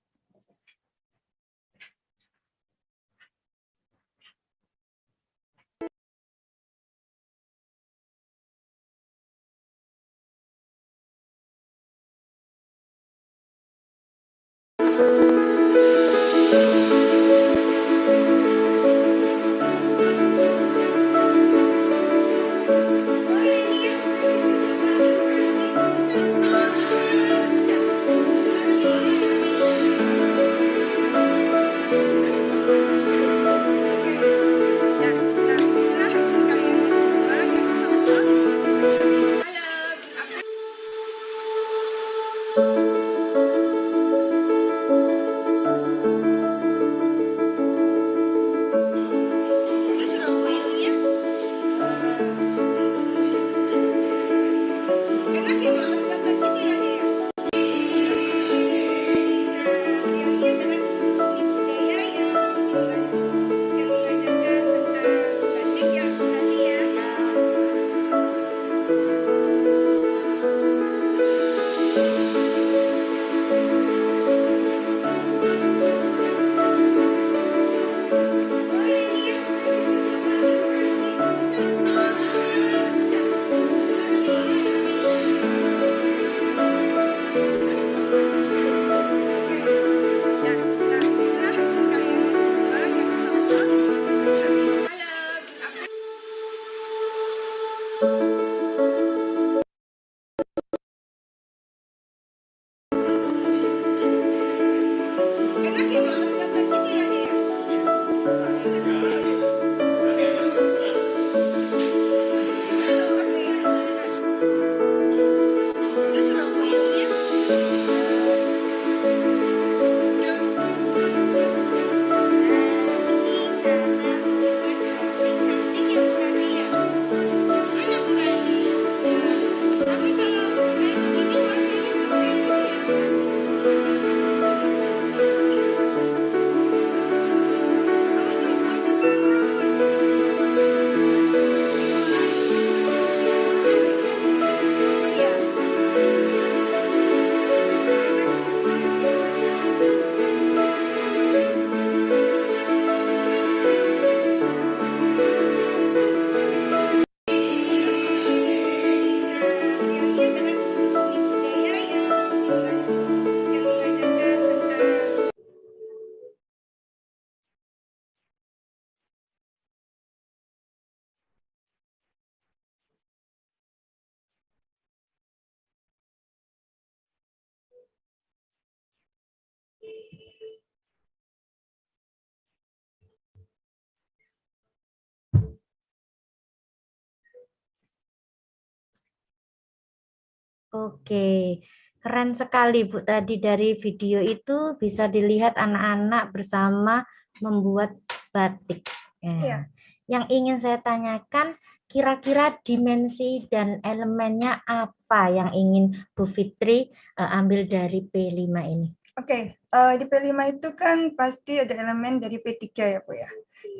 S4: Oke, keren sekali Bu. Tadi dari video itu bisa dilihat anak-anak bersama membuat batik. Ya.
S6: Iya.
S4: Yang ingin saya tanyakan, kira-kira dimensi dan elemennya apa yang ingin Bu Fitri ambil dari P5 ini?
S6: Oke, di P5 itu kan pasti ada elemen dari P3 ya Bu ya.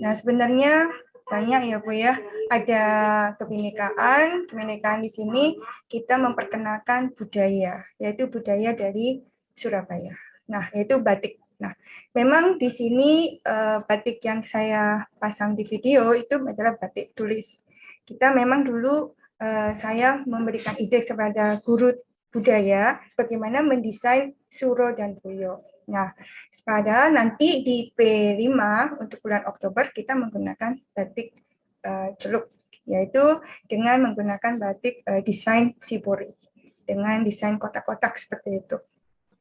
S6: Nah sebenarnya banyak ya Bu ya, ada kebinekaan di sini kita memperkenalkan budaya, yaitu budaya dari Surabaya. Nah, yaitu batik. Nah, memang di sini batik yang saya pasang di video itu adalah batik tulis. Kita memang dulu saya memberikan ide kepada guru budaya bagaimana mendesain suro dan boyo. Nah, pada nanti di P5 untuk bulan Oktober kita menggunakan batik celup, yaitu dengan menggunakan batik desain shibori dengan desain kotak-kotak seperti itu.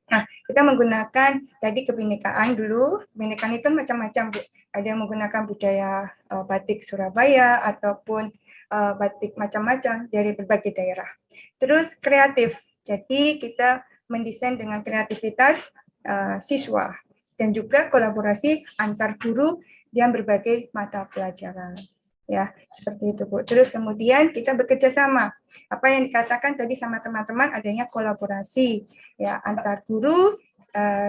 S6: Nah, kita menggunakan tadi kebinekaan dulu. Kebinekaan itu macam-macam, Bu. Ada yang menggunakan budaya batik Surabaya ataupun batik macam-macam dari berbagai daerah. Terus kreatif. Jadi kita mendesain dengan kreativitas siswa dan juga kolaborasi antar guru yang berbagai mata pelajaran. Ya, seperti itu Bu. Terus kemudian kita bekerja sama. Apa yang dikatakan tadi sama teman-teman adanya kolaborasi ya antar guru,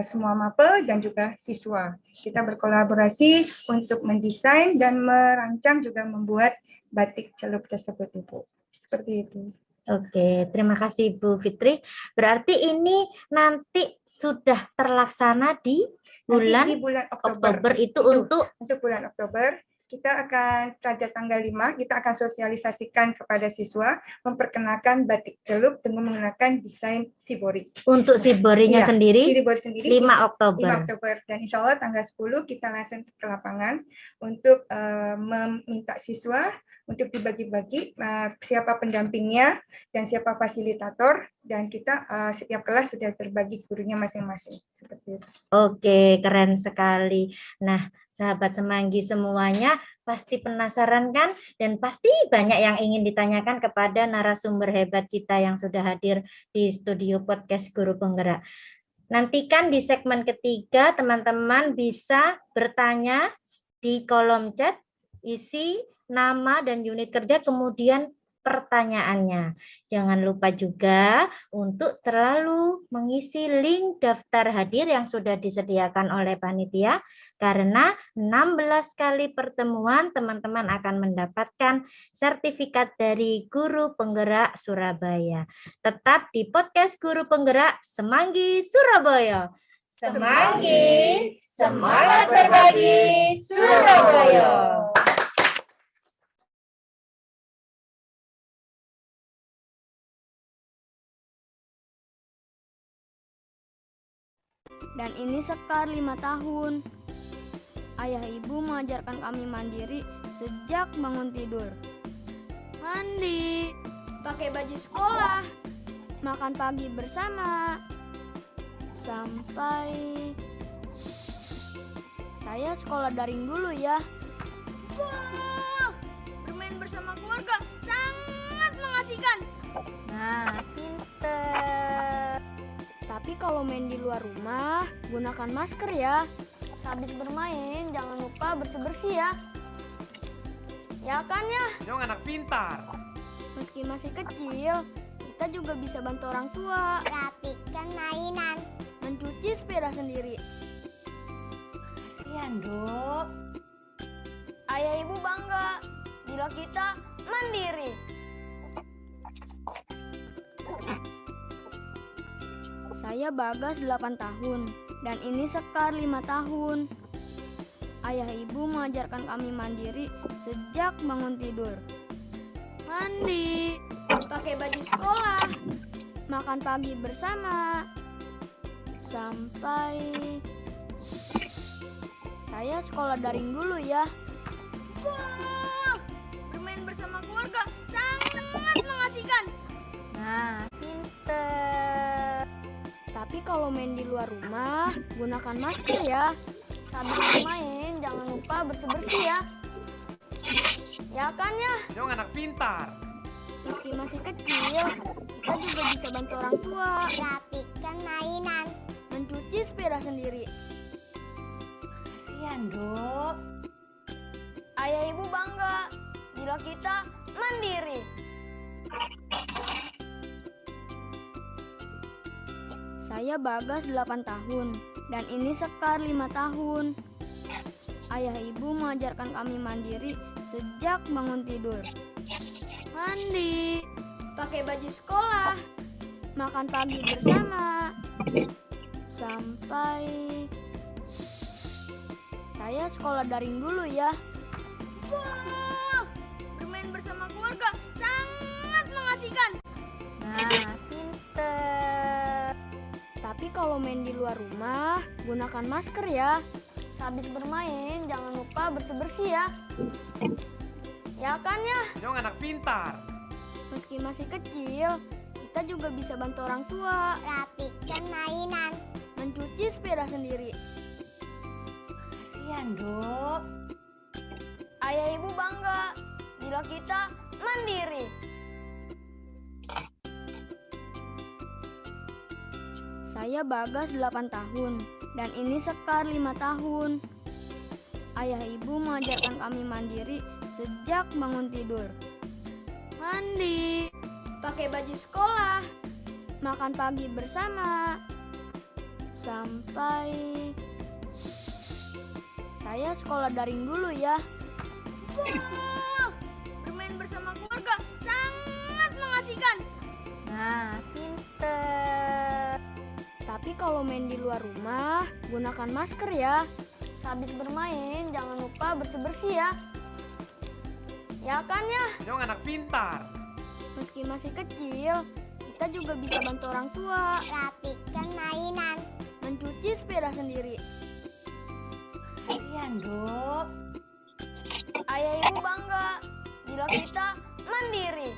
S6: semua mapel dan juga siswa. Kita berkolaborasi untuk mendesain dan merancang juga membuat batik celup tersebut Ibu. Seperti itu.
S4: Oke, terima kasih Bu Fitri. Berarti ini nanti sudah terlaksana di bulan Oktober itu untuk
S6: bulan Oktober. Kita akan pada tanggal 5 kita akan sosialisasikan kepada siswa memperkenalkan batik celup dengan menggunakan desain shibori.
S4: Untuk shiborinya sendiri,
S6: 5
S4: Oktober.
S6: 5 Oktober dan insya Allah tanggal 10 kita langsung ke lapangan untuk meminta siswa untuk dibagi-bagi siapa pendampingnya dan siapa fasilitator dan kita setiap kelas sudah terbagi gurunya masing-masing seperti itu.
S4: Oke, keren sekali. Nah, sahabat Semanggi semuanya pasti penasaran kan? Dan pasti banyak yang ingin ditanyakan kepada narasumber hebat kita yang sudah hadir di studio podcast Guru Penggerak. Nantikan di segmen ketiga teman-teman bisa bertanya di kolom chat, isi nama dan unit kerja kemudian pertanyaannya. Jangan lupa juga untuk selalu mengisi link daftar hadir yang sudah disediakan oleh panitia karena 16 kali pertemuan teman-teman akan mendapatkan sertifikat dari Guru Penggerak Surabaya. Tetap di podcast Guru Penggerak Semanggi Surabaya. Semanggi, semangat berbagi Surabaya.
S12: Dan ini Sekar 5 tahun. Ayah ibu mengajarkan kami mandiri sejak bangun tidur. Mandi, pakai baju sekolah, makan pagi bersama, sampai saya sekolah daring dulu ya. Wah, bermain bersama keluarga sangat mengasihkan.
S4: Nah, pinter.
S12: Tapi kalau main di luar rumah, gunakan masker ya. Habis bermain, jangan lupa bersih-bersih ya. Ya kan ya?
S13: Dong anak pintar.
S12: Meski masih kecil, kita juga bisa bantu orang tua.
S14: Rapikan mainan.
S12: Mencuci sepeda sendiri.
S14: Kasihan, Dok.
S12: Ayah ibu bangga bila kita mandiri. Saya Bagas 8 tahun dan ini Sekar 5 tahun. Ayah ibu mengajarkan kami mandiri sejak bangun tidur. Mandi, pakai baju sekolah, makan pagi bersama, sampai saya sekolah daring dulu ya. Wah, bermain bersama keluarga sangat mengasihkan.
S4: Nah, pinter.
S12: Tapi kalau main di luar rumah, gunakan masker ya. Habis bermain, jangan lupa bersih-bersih ya. Ya kan ya?
S13: Dong anak pintar.
S12: Meski masih kecil, kita juga bisa bantu orang tua.
S14: Rapikan mainan.
S12: Mencuci sepeda sendiri.
S13: Kasihan, Dok.
S12: Ayah ibu bangga bila kita mandiri. Saya Bagas 8 tahun dan ini Sekar 5 tahun. Ayah ibu mengajarkan kami mandiri sejak bangun tidur. Mandi, pakai baju sekolah, makan pagi bersama, sampai saya sekolah daring dulu ya. Wah, bermain bersama keluarga sangat mengasihkan.
S13: Nah, pinter.
S12: Tapi kalau main di luar rumah, gunakan masker ya. Sehabis bermain, jangan lupa bersih-bersih ya. Ya kan ya?
S15: Dong anak pintar.
S12: Meski masih kecil, kita juga bisa bantu orang tua.
S14: Rapikan mainan.
S12: Mencuci sepeda sendiri.
S13: Kasihan, Dok.
S12: Ayah ibu bangga bila kita mandiri. Saya Bagas 8 tahun dan ini Sekar 5 tahun. Ayah ibu mengajarkan kami mandiri sejak bangun tidur. Mandi, pakai baju sekolah, makan pagi bersama, sampai saya sekolah daring dulu ya. Wah, bermain bersama keluarga sangat mengasihkan.
S13: Nah, pinter.
S12: Tapi kalau main di luar rumah, gunakan masker ya. Sehabis bermain, jangan lupa bersih-bersih ya. Ya kan ya?
S15: Dong anak pintar.
S12: Meski masih kecil, kita juga bisa bantu orang tua.
S14: Rapikan mainan.
S12: Mencuci sepeda sendiri.
S13: Kasihan, Dok.
S12: Ayah ibu bangga bila kita mandiri.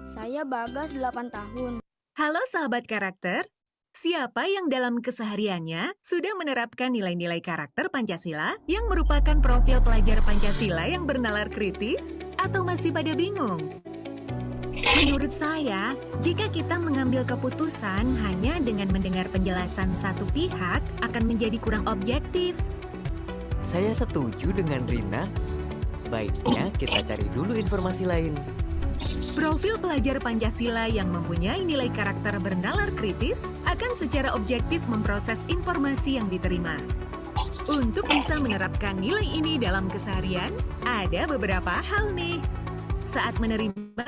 S12: Saya Bagas 8 tahun.
S7: Halo sahabat karakter, siapa yang dalam kesehariannya sudah menerapkan nilai-nilai karakter Pancasila yang merupakan profil pelajar Pancasila yang bernalar kritis atau masih pada bingung? Menurut saya, jika kita mengambil keputusan hanya dengan mendengar penjelasan satu pihak akan menjadi kurang objektif.
S10: Saya setuju dengan Rina. Baiknya kita cari dulu informasi lain.
S7: Profil pelajar Pancasila yang mempunyai nilai karakter bernalar kritis akan secara objektif memproses informasi yang diterima. Untuk bisa menerapkan nilai ini dalam keseharian, ada beberapa hal nih. Saat menerima,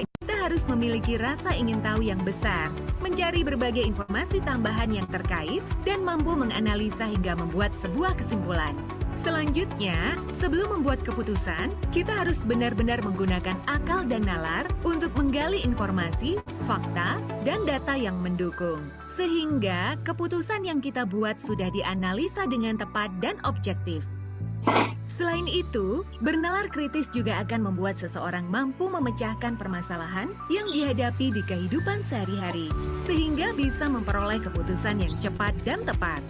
S7: kita harus memiliki rasa ingin tahu yang besar, mencari berbagai informasi tambahan yang terkait, dan mampu menganalisa hingga membuat sebuah kesimpulan. Selanjutnya, sebelum membuat keputusan, kita harus benar-benar menggunakan akal dan nalar untuk menggali informasi, fakta, dan data yang mendukung. Sehingga keputusan yang kita buat sudah dianalisa dengan tepat dan objektif. Selain itu, bernalar kritis juga akan membuat seseorang mampu memecahkan permasalahan yang dihadapi di kehidupan sehari-hari, sehingga bisa memperoleh keputusan yang cepat dan tepat.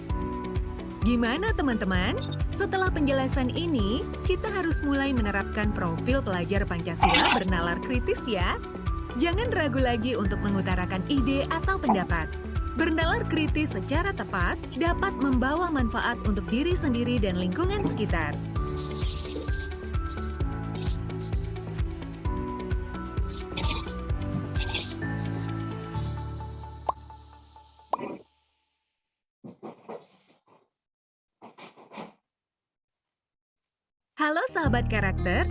S7: Gimana teman-teman? Setelah penjelasan ini, kita harus mulai menerapkan profil pelajar Pancasila bernalar kritis ya. Jangan ragu lagi untuk mengutarakan ide atau pendapat. Bernalar kritis secara tepat dapat membawa manfaat untuk diri sendiri dan lingkungan sekitar. Halo sahabat karakter,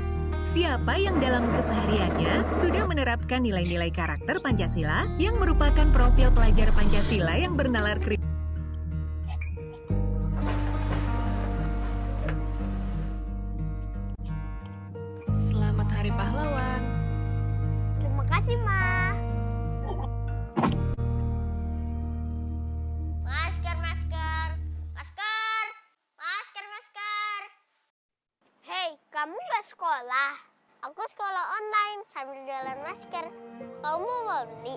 S7: siapa yang dalam kesehariannya sudah menerapkan nilai-nilai karakter Pancasila yang merupakan profil pelajar Pancasila yang bernalar kritis?
S16: Selamat Hari Pahlawan.
S14: Terima kasih, Ma. Masker, masker. Masker. Masker, masker. Hei, kamu nggak sekolah? Aku sekolah online sambil jalan masker. Kamu mau beli?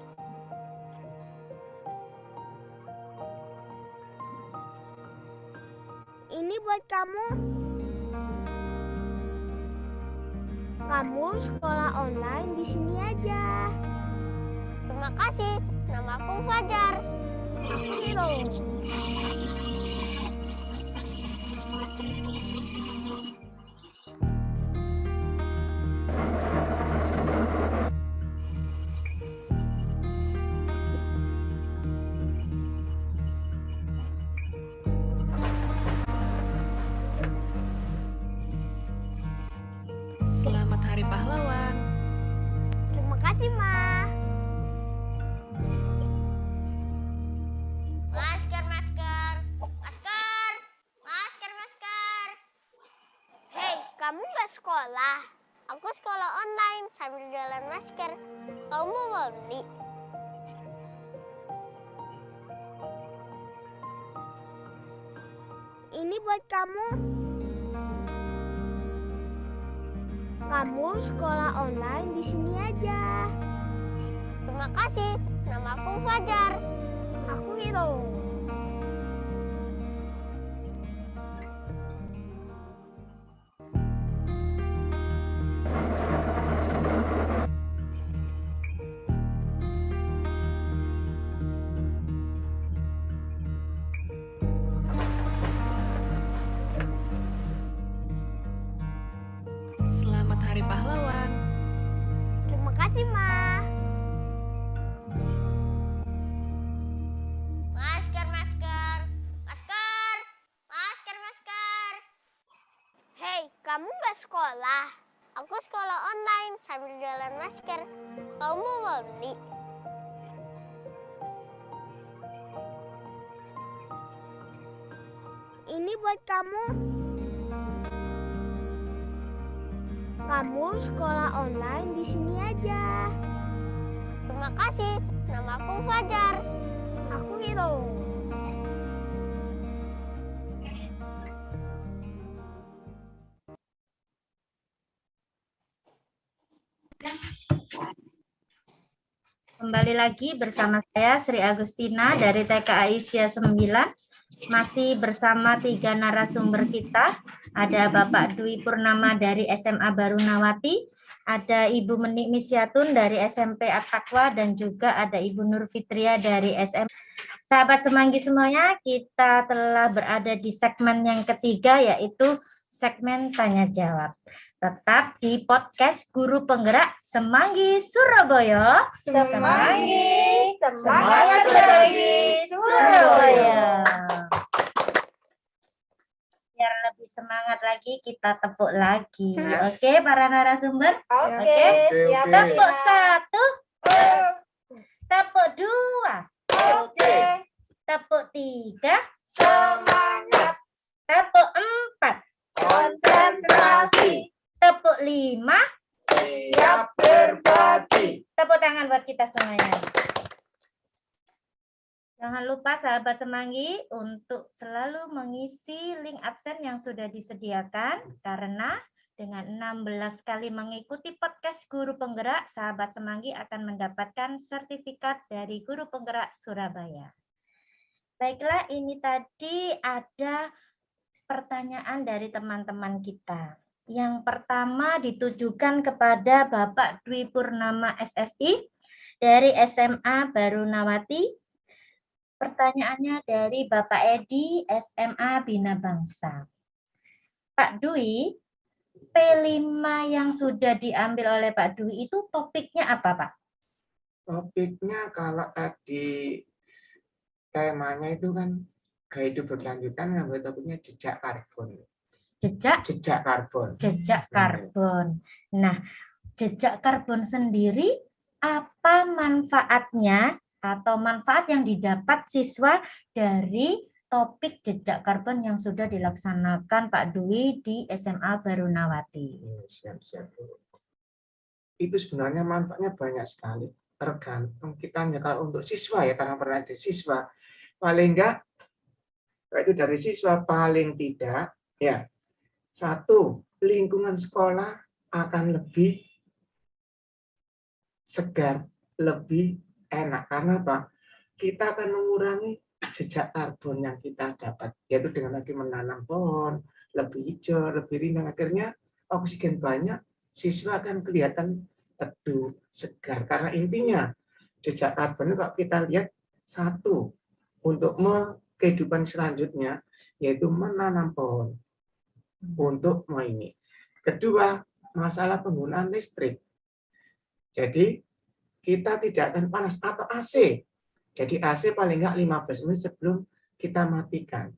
S14: Ini buat kamu. Kamu sekolah online di sini aja. Terima kasih. Namaku Fajar. Aku Hero.
S16: Selamat Hari Pahlawan.
S14: Terima kasih, Ma. Masker, masker. Masker. Masker, masker. Hei, kamu nggak sekolah? Aku sekolah online sambil jalan masker. Kamu mau beli? Ini buat kamu. Kamu sekolah online di sini aja. Terima kasih. Namaku Fajar. Aku Hero.
S16: Selamat Hari Pahlawan.
S14: Terima kasih, Ma. Masker, masker. Masker. Masker, masker. Hei, kamu nggak sekolah? Aku sekolah online sambil jalan masker. Kamu mau beli? Ini buat kamu. Kamu sekolah online di sini aja. Terima kasih. Namaku Fajar. Aku Hero.
S4: Kembali lagi bersama saya Sri Agustina dari TK Aisyah 9. Masih bersama 3 narasumber kita. Ada Bapak Dwi Purnama dari SMA Barunawati, ada Ibu Menik Misyatun dari SMP At-Taqwa, dan juga ada Ibu Nur Fitria dari SM. Sahabat Semanggi semuanya, kita telah berada di segmen yang ketiga, yaitu segmen Tanya Jawab. Tetap di podcast Guru Penggerak Semanggi Surabaya.
S1: Semanggi, semangat lagi Surabaya.
S4: Biar lebih semangat lagi, kita tepuk lagi.
S1: Yes.
S4: Oke, para narasumber?
S1: Oke, siap.
S4: Tepuk 1, tepuk 2,
S1: Oke.
S4: tepuk 3,
S1: Semangat.
S4: tepuk 4,
S1: Konsentrasi.
S4: tepuk 5,
S1: Siap berbagi.
S4: tepuk tangan buat kita semuanya. Jangan lupa sahabat Semanggi untuk selalu mengisi link absen yang sudah disediakan, karena dengan 16 kali mengikuti podcast Guru Penggerak, sahabat Semanggi akan mendapatkan sertifikat dari Guru Penggerak Surabaya. Baiklah, ini tadi ada pertanyaan dari teman-teman kita. Yang pertama ditujukan kepada Bapak Dwi Purnama SSI dari SMA Barunawati. Pertanyaannya dari Bapak Edi, SMA Bina Bangsa. Pak Dwi, P5 yang sudah diambil oleh Pak Dwi itu topiknya apa, Pak?
S3: Topiknya kalau tadi temanya itu kan gaya hidup berkelanjutan, ngambil topiknya jejak karbon. Jejak karbon.
S4: Jejak karbon. Nah, jejak karbon sendiri apa manfaatnya atau manfaat yang didapat siswa dari topik jejak karbon yang sudah dilaksanakan Pak Dwi di SMA Barunawati?
S3: Siap-siap. Itu sebenarnya manfaatnya banyak sekali. Tergantung kita hanya kalau untuk siswa ya, karena pernah ada siswa. Paling enggak, itu dari siswa paling tidak, ya, 1, lingkungan sekolah akan lebih segar, lebih enak. Karena apa? Kita akan mengurangi jejak karbon yang kita dapat, yaitu dengan lagi menanam pohon, lebih hijau, lebih rindang. Akhirnya oksigen banyak, siswa akan kelihatan teduh, segar. Karena intinya jejak karbon itu kalau kita lihat satu, untuk kehidupan selanjutnya, yaitu menanam pohon. Untuk ini. Kedua, masalah penggunaan listrik. Jadi kita tidak akan panas atau AC. Jadi AC paling nggak 15 menit sebelum kita matikan.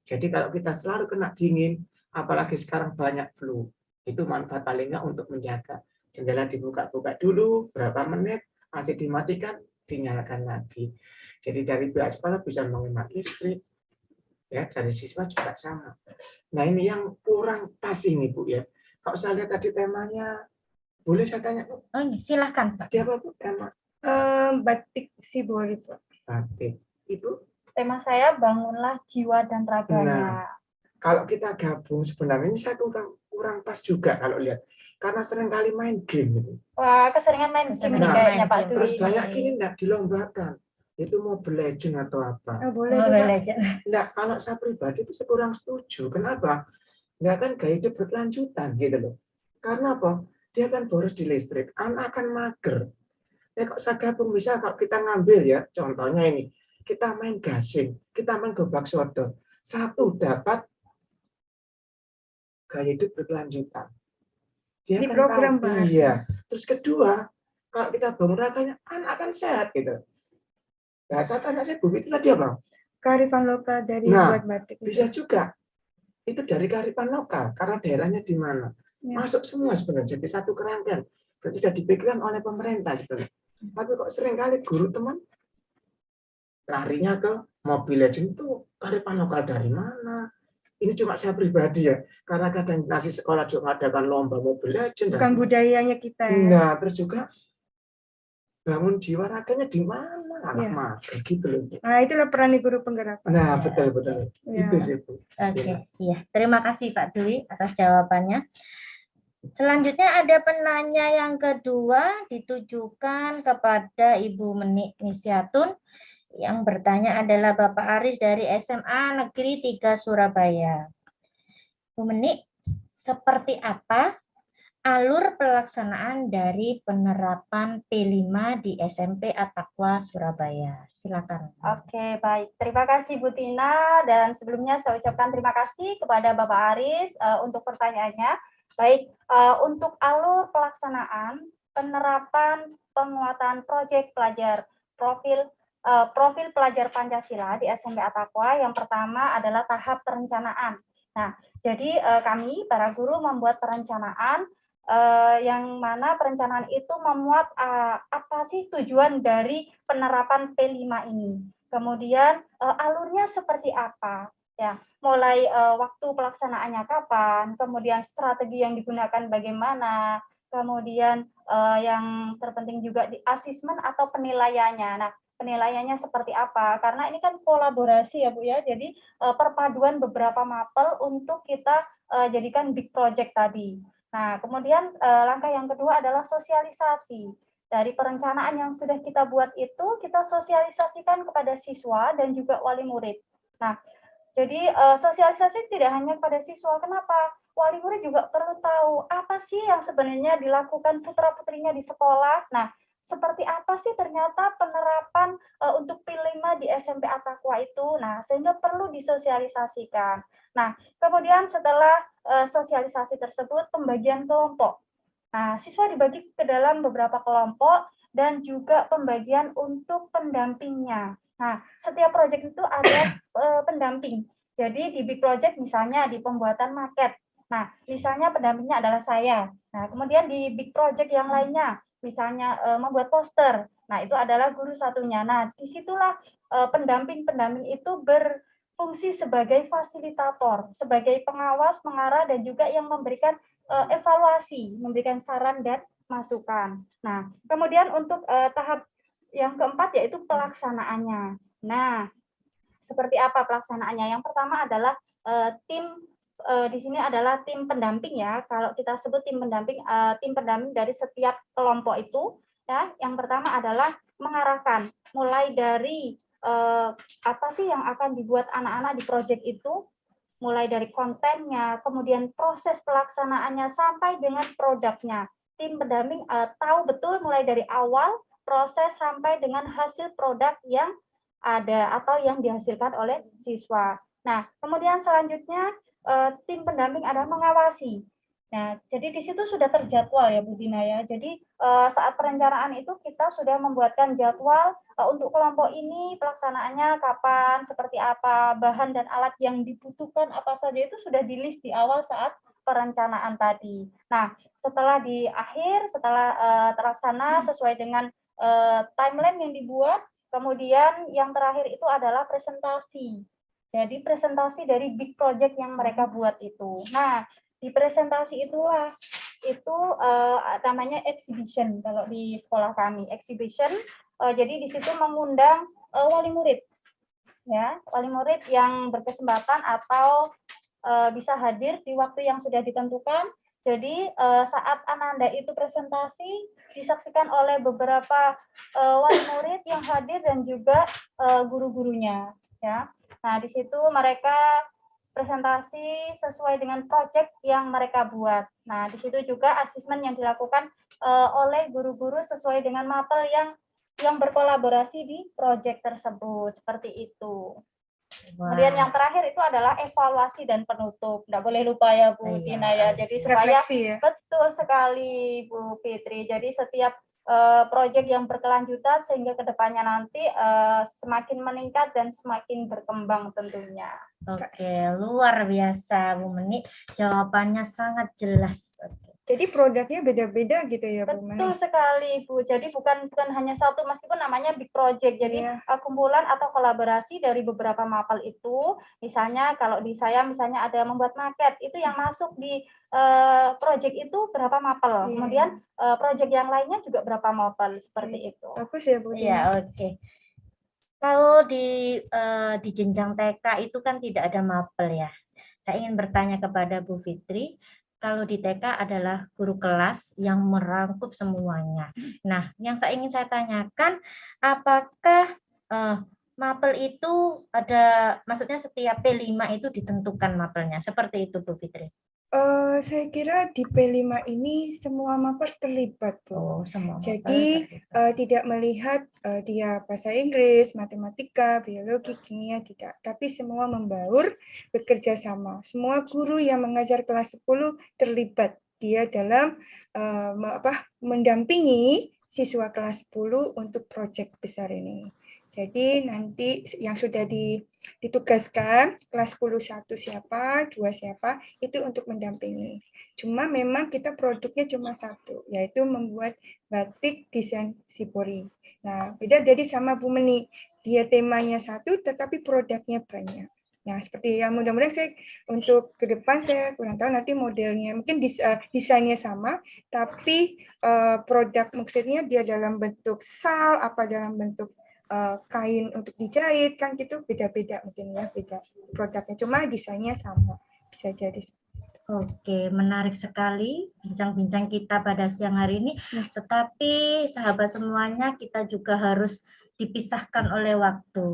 S3: Jadi kalau kita selalu kena dingin, apalagi sekarang banyak flu, itu manfaat paling nggak untuk menjaga. Jendela dibuka-buka dulu, berapa menit, AC dimatikan, dinyalakan lagi. Jadi dari pihak sekolah bisa menghemat listrik, ya dari siswa juga sama. Nah ini yang kurang pas ini Bu ya. Kalau saya lihat tadi temanya, boleh saya tanya Bu?
S4: Oh, silahkan.
S3: Tadi apa Bu tema?
S6: Batik Sibolri.
S3: Batik. Ibu?
S5: Tema saya bangunlah jiwa dan raganya.
S3: Nah, kalau kita gabung sebenarnya ini saya kurang pas juga kalau lihat. Karena sering kali main game gitu.
S5: Wah, keseringan main game nih kayaknya Pak Dwi.
S3: Terus banyak ini enggak dilombakan. Itu Mobile Legends atau apa?
S6: Oh, boleh.
S4: Mobile Legends.
S3: Enggak, kalau saya pribadi itu saya kurang setuju. Kenapa? Enggak kan gaya hidup berkelanjutan gitu loh. Karena apa? Dia kan boros di listrik, anak akan mager. Ya kok saya gabung, misal kalau kita ngambil ya, contohnya ini, kita main gasing, kita main gobak sodor. Satu, dapat gaya hidup berkelanjutan. Dia
S6: Di
S3: kan
S6: program
S3: tahu,
S6: Pak.
S3: iya. Terus kedua, kalau kita bangun raganya, anak akan sehat gitu. Nah, saya tanya Bu itu tadi apa?
S6: Kearifan lokal dari
S3: Nah,
S6: buat batik.
S3: bisa juga. Itu dari kearifan lokal, karena daerahnya di mana.
S6: Ya.
S3: Masuk semua sebenarnya, jadi satu kerangka. Berarti sudah dipikirkan oleh pemerintah sebenarnya. Tapi kok seringkali guru teman larinya ke Mobile Legends itu kearifan lokal dari mana? Ini cuma saya pribadi ya, karena kadang nasi sekolah juga mengadakan lomba Mobile Legends.
S6: Bukan budayanya kita ya.
S3: Nah, terus juga bangun jiwa raganya di mana? Anak
S6: Ya.
S3: mager gitu loh.
S6: Nah, itulah peran guru penggerak. Pak.
S3: Nah, betul.
S6: Ya.
S3: Itu sih, Bu.
S4: Oke, iya. Terima kasih Pak Dwi atas jawabannya. Selanjutnya ada penanya yang kedua ditujukan kepada Ibu Menik Misyatun. Yang bertanya adalah Bapak Aris dari SMA Negeri 3 Surabaya. Bu Menik, seperti apa alur pelaksanaan dari penerapan P5 di SMP At-Taqwa Surabaya? Silakan.
S5: Oke, baik. Terima kasih Bu Tina, dan sebelumnya saya ucapkan terima kasih kepada Bapak Aris untuk pertanyaannya. Baik, untuk alur pelaksanaan penerapan penguatan proyek pelajar profil pelajar Pancasila di SMP At-Taqwa, yang pertama adalah tahap perencanaan. Nah, jadi kami para guru membuat perencanaan yang mana perencanaan itu memuat apa sih tujuan dari penerapan P5 ini. Kemudian alurnya seperti apa? Ya, mulai waktu pelaksanaannya kapan, kemudian strategi yang digunakan bagaimana, kemudian yang terpenting juga di asesmen atau penilaiannya. Nah, penilaiannya seperti apa? Karena ini kan kolaborasi ya Bu ya, jadi perpaduan beberapa mapel untuk kita jadikan big project tadi. Nah, kemudian langkah yang kedua adalah sosialisasi. Dari perencanaan yang sudah kita buat itu, kita sosialisasikan kepada siswa dan juga wali murid. Nah, jadi sosialisasi tidak hanya kepada siswa. Kenapa? Wali murid juga perlu tahu apa sih yang sebenarnya dilakukan putra-putrinya di sekolah. Nah, seperti apa sih ternyata penerapan untuk P5 di SMP At-Taqwa itu. Nah, sehingga perlu disosialisasikan. Nah, kemudian setelah sosialisasi tersebut, pembagian kelompok. Nah, siswa dibagi ke dalam beberapa kelompok dan juga pembagian untuk pendampingnya. Nah, setiap proyek itu ada pendamping. Jadi di big project misalnya di pembuatan maket. Nah, misalnya pendampingnya adalah saya. Nah, kemudian di big project yang lainnya, misalnya membuat poster. Nah, itu adalah guru satunya. Nah, disitulah pendamping-pendamping itu berfungsi sebagai fasilitator, sebagai pengawas, mengarah, dan juga yang memberikan evaluasi, memberikan saran dan masukan. Nah, kemudian untuk tahap yang keempat yaitu pelaksanaannya. Nah, seperti apa pelaksanaannya? Yang pertama adalah tim di sini adalah tim pendamping ya. Kalau kita sebut tim pendamping dari setiap kelompok itu, ya. Yang pertama adalah mengarahkan, mulai dari apa sih yang akan dibuat anak-anak di proyek itu. mulai dari kontennya, kemudian proses pelaksanaannya sampai dengan produknya. Tim pendamping tahu betul mulai dari awal proses sampai dengan hasil produk yang ada atau yang dihasilkan oleh siswa. Nah, kemudian selanjutnya tim pendamping adalah mengawasi. Nah, jadi di situ sudah terjadwal ya Bu Dina ya. Jadi saat perencanaan itu kita sudah membuatkan jadwal untuk kelompok ini pelaksanaannya kapan, seperti apa, bahan dan alat yang dibutuhkan apa saja itu sudah di-list di awal saat perencanaan tadi. Nah, setelah di akhir, setelah terlaksana sesuai dengan timeline yang dibuat, kemudian yang terakhir itu adalah presentasi. Jadi presentasi dari big project yang mereka buat itu. Nah, di presentasi itulah itu namanya exhibition kalau di sekolah kami. Exhibition, jadi di situ mengundang wali murid, ya, wali murid yang berkesempatan atau bisa hadir di waktu yang sudah ditentukan. Jadi saat Ananda itu presentasi disaksikan oleh beberapa wali murid yang hadir dan juga guru-gurunya, ya. Nah, di situ mereka presentasi sesuai dengan proyek yang mereka buat. Nah, di situ juga asesmen yang dilakukan oleh guru-guru sesuai dengan mapel yang berkolaborasi di proyek tersebut, seperti itu. Kemudian yang terakhir itu adalah evaluasi dan penutup. Tidak boleh lupa ya Bu Tina ya. Jadi supaya
S6: Refleksi ya.
S5: betul sekali Bu Fitri. Jadi setiap proyek yang berkelanjutan sehingga kedepannya nanti semakin meningkat dan semakin berkembang tentunya.
S4: Oke, luar biasa Bu Meni. Jawabannya sangat jelas.
S6: Jadi produknya beda-beda gitu ya Bu Meni?
S5: Betul sekali Bu. Jadi bukan hanya satu, meskipun namanya big project. Jadi kumpulan atau kolaborasi dari beberapa mapel itu. Misalnya kalau di saya misalnya ada membuat maket, itu yang masuk di project itu berapa mapel. Kemudian project yang lainnya juga berapa mapel, seperti itu.
S6: Bagus ya Bu.
S4: Iya, oke. Kalau di jenjang TK itu kan tidak ada mapel ya. Saya ingin bertanya kepada Bu Fitri, kalau di TK adalah guru kelas yang merangkup semuanya. Nah, yang ingin saya tanyakan, apakah mapel itu ada, maksudnya setiap P5 itu ditentukan mapelnya, seperti itu Bu Fitri?
S6: Saya kira di P5 ini semua mapel terlibat, Bu. Jadi tidak melihat dia bahasa Inggris, matematika, biologi, kimia, tidak. Tapi semua membaur, bekerja sama. Semua guru yang mengajar kelas 10 terlibat. Dia dalam mendampingi siswa kelas 10 untuk proyek besar ini. Jadi nanti yang sudah ditugaskan kelas 10 1 siapa, 2 siapa, itu untuk mendampingi. Cuma memang kita produknya cuma satu, yaitu membuat batik desain Shibori. Nah, beda jadi sama Bu Meni. Dia temanya satu, tetapi produknya banyak. Nah, seperti yang mudah-mudahan saya untuk ke depan saya kurang tahu nanti modelnya, mungkin desainnya sama, tapi produk maksudnya dia dalam bentuk sal, apa dalam bentuk kain untuk dijahit, kan gitu beda-beda mungkin ya, beda produknya, cuma desainnya sama, bisa jadi.
S4: Oke, menarik sekali bincang-bincang kita pada siang hari ini. Tetapi sahabat semuanya, kita juga harus dipisahkan oleh waktu.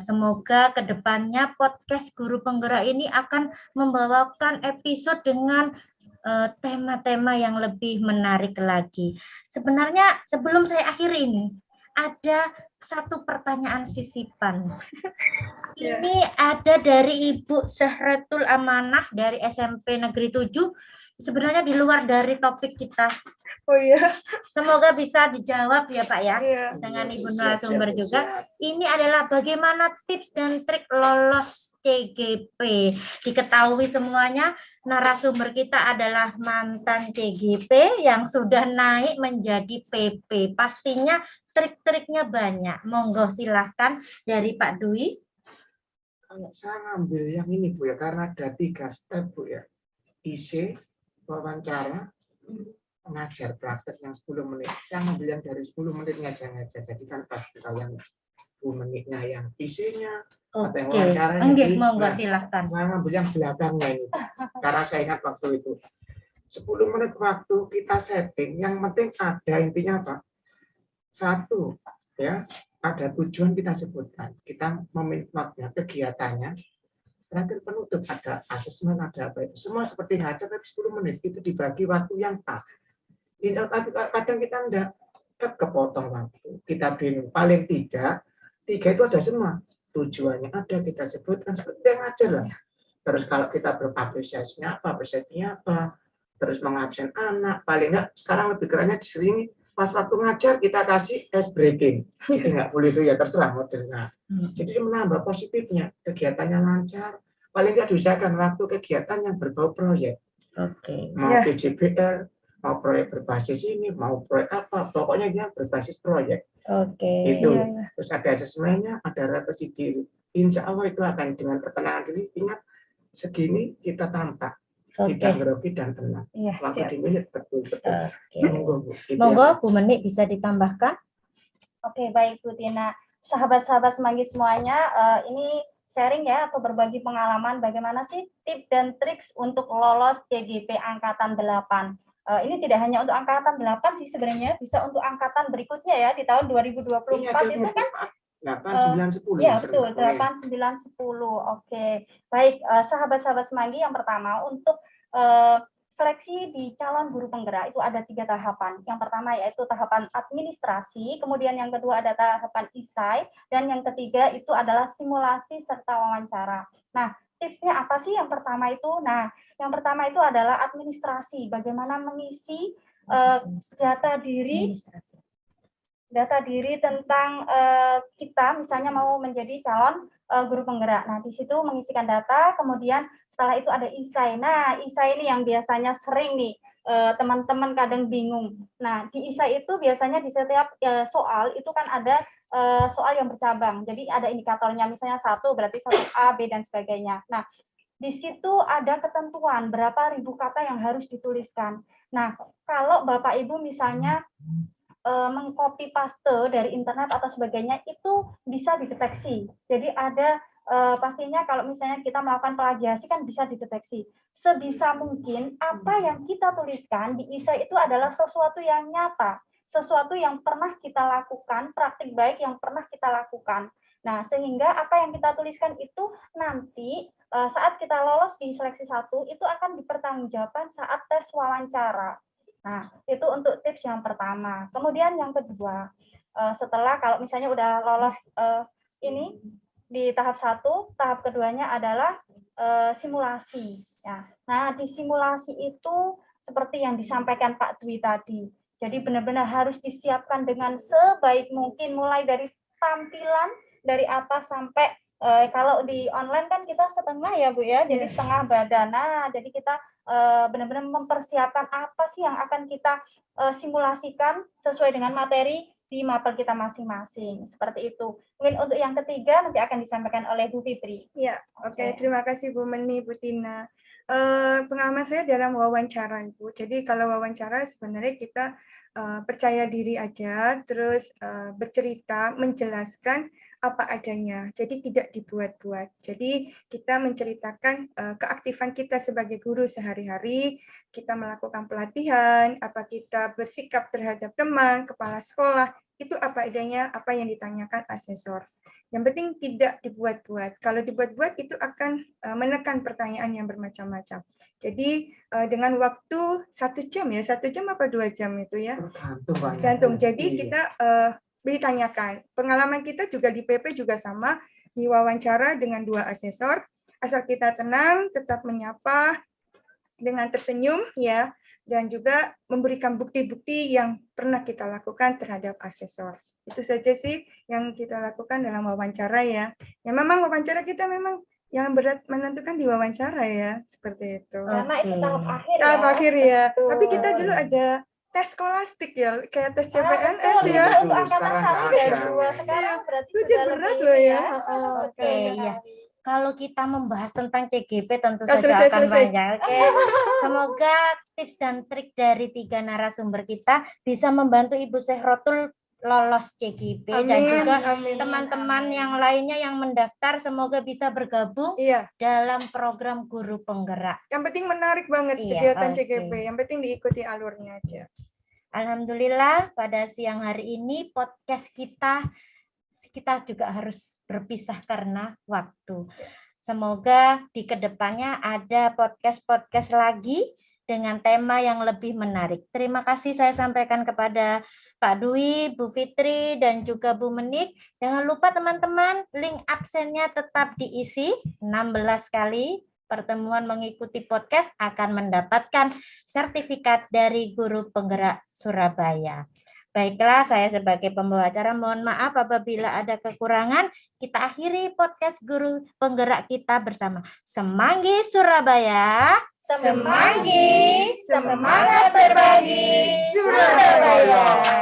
S4: Semoga kedepannya podcast Guru Penggerak ini akan membawakan episode dengan tema-tema yang lebih menarik lagi. Sebenarnya sebelum saya akhiri ini, ada satu pertanyaan sisipan. Ini ada dari Ibu Zahratul Amanah dari SMP Negeri 7. Sebenarnya di luar dari topik kita.
S6: Oh iya.
S4: Semoga bisa dijawab ya Pak ya. Dengan Ibu narasumber juga. Ini adalah bagaimana tips dan trik lolos CGP. Diketahui semuanya narasumber kita adalah mantan CGP yang sudah naik menjadi PP. Pastinya trik-triknya banyak. Monggo silahkan dari Pak Dwi.
S3: Kalau saya ngambil yang ini Bu ya, karena ada 3 step Bu ya. IC, wawancara, mengajar praktek yang 10 menit. Saya ngambil yang dari 10 menit ngajar-ngajar. Jadi kan pas kalian 10 menitnya yang IC-nya, atau yang wawancaranya.
S4: Monggo silahkan.
S3: Saya ngambil yang belakangnya ini. Karena saya ingat waktu itu. 10 menit waktu kita setting, yang penting ada intinya apa? Satu, ya, ada tujuan kita sebutkan. Kita meminta kegiatannya, terakhir penutup, ada asesmen, ada apa itu. Semua seperti ngajar tapi 10 menit itu dibagi waktu yang pas. Tapi kadang kita enggak kepotong waktu. Kita bingung. Paling tidak 3 itu ada semua. Tujuannya ada, kita sebutkan seperti yang ngajar lah. Terus kalau kita berapresiasinya apa, terus mengabsen anak, paling enggak sekarang lebih kerennya di sini pas waktu ngajar kita kasih ice breaking. Jadi nggak boleh itu ya terserah modelnya. Jadi menambah positifnya, kegiatannya lancar. Paling nggak diusahakan waktu kegiatan yang berbau proyek. Mau PJBR, mau proyek berbasis ini, mau proyek apa, pokoknya dia berbasis proyek. Itu. Terus ada asesmennya, ada refleksi diri. Insya Allah itu akan dengan ketenangan diri. Ingat, segini kita tampak. Tidak grogi dan tenang. Waktu di menit betul-betul.
S4: Monggo Bu Menik bisa ditambahkan.
S5: Oke, baik Bu Tina. Sahabat-sahabat Semanggi semuanya, ini sharing ya atau berbagi pengalaman bagaimana sih tips dan triks untuk lolos CGP angkatan 8. Ini tidak hanya untuk angkatan 8 sih sebenarnya, bisa untuk angkatan berikutnya ya di tahun 2024 itu kan
S3: 8, 9, 10.
S5: Ya betul, 8, 9, 10. Oke, baik sahabat-sahabat Semanggi, yang pertama untuk seleksi di calon guru penggerak itu ada 3 tahapan. Yang pertama yaitu tahapan administrasi, kemudian yang kedua ada tahapan isai, dan yang ketiga itu adalah simulasi serta wawancara. Nah, tipsnya apa sih yang pertama itu? Nah, yang pertama itu adalah administrasi, bagaimana mengisi data diri tentang kita misalnya mau menjadi calon guru penggerak. Nah, di situ mengisikan data, kemudian setelah itu ada isai. Nah, isai ini yang biasanya sering nih teman-teman kadang bingung. Nah, di isai itu biasanya di setiap soal itu kan ada soal yang bercabang. Jadi ada indikatornya, misalnya 1 berarti 1A, B dan sebagainya. Nah, di situ ada ketentuan berapa ribu kata yang harus dituliskan. Nah, kalau Bapak Ibu misalnya mengcopy paste dari internet atau sebagainya itu bisa dideteksi. Jadi ada pastinya kalau misalnya kita melakukan plagiasi kan bisa dideteksi. Sebisa mungkin apa yang kita tuliskan di isai itu adalah sesuatu yang nyata, sesuatu yang pernah kita lakukan, praktik baik yang pernah kita lakukan. Nah, sehingga apa yang kita tuliskan itu nanti saat kita lolos di seleksi 1 itu akan dipertanggungjawabkan saat tes wawancara. Nah, itu untuk tips yang pertama. Kemudian yang kedua, setelah kalau misalnya udah lolos ini di tahap 1, tahap keduanya adalah simulasi. Ya. Nah, di simulasi itu seperti yang disampaikan Pak Dwi tadi. Jadi benar-benar harus disiapkan dengan sebaik mungkin, mulai dari tampilan, dari atas sampai kalau di online kan kita setengah ya Bu ya, jadi setengah badan. Nah, jadi kita benar-benar mempersiapkan apa sih yang akan kita simulasikan sesuai dengan materi di mapel kita masing-masing. Seperti itu. Mungkin untuk yang ketiga nanti akan disampaikan oleh Bu Fitri.
S6: Ya, oke. Terima kasih Bu Meni, Bu Tina. Pengalaman saya dalam wawancara Ibu. Jadi kalau wawancara sebenarnya kita percaya diri aja, terus bercerita, menjelaskan apa adanya. Jadi tidak dibuat-buat. Jadi kita menceritakan keaktifan kita sebagai guru sehari-hari, kita melakukan pelatihan, apa kita bersikap terhadap teman, kepala sekolah, itu apa adanya, apa yang ditanyakan asesor. Yang penting tidak dibuat-buat. Kalau dibuat-buat itu akan menekan pertanyaan yang bermacam-macam. Jadi dengan waktu 1 jam ya, 1 jam apa 2 jam itu ya? Tergantung. Jadi kita ditanyakan. Pengalaman kita juga di PP juga sama, diwawancara dengan 2 asesor. Asal kita tenang, tetap menyapa dengan tersenyum ya, dan juga memberikan bukti-bukti yang pernah kita lakukan terhadap asesor. Itu saja sih yang kita lakukan dalam wawancara ya. Ya memang wawancara kita memang yang berat menentukan di wawancara ya, seperti itu.
S5: Karena itu tahap akhir ya.
S6: Tahap akhir ya. Tapi kita dulu ada tes skolastik ya, kayak tes CPNS ya.
S5: Untuk angkatan 1 dan 2 sekarang berarti
S6: itu
S5: sudah
S6: berat
S5: lebih
S6: loh ya.
S4: Oke, iya. Kalau kita membahas tentang CGP tentu
S6: Oh,
S4: saja akan
S6: selesai.
S4: panjang. Oke. Semoga tips dan trik dari 3 narasumber kita bisa membantu Ibu Sehrotul lolos CGP dan
S6: Amin,
S4: juga
S6: amin.
S4: teman-teman yang lainnya yang mendaftar semoga bisa bergabung dalam program guru penggerak.
S6: Yang penting menarik banget
S4: Iya,
S6: kegiatan
S4: oke.
S6: CGP. Yang penting diikuti alurnya aja.
S4: Alhamdulillah pada siang hari ini podcast kita juga harus berpisah karena waktu. Semoga di kedepannya ada podcast-podcast lagi dengan tema yang lebih menarik. Terima kasih saya sampaikan kepada Pak Dwi, Bu Fitri, dan juga Bu Menik. Jangan lupa teman-teman, link absennya tetap diisi 16 kali. Pertemuan mengikuti podcast akan mendapatkan sertifikat dari Guru Penggerak Surabaya. Baiklah, saya sebagai pembawa acara mohon maaf apabila ada kekurangan. Kita akhiri podcast Guru Penggerak kita bersama Semanggi Surabaya.
S1: Semanggi, semangat berbagi Surabaya.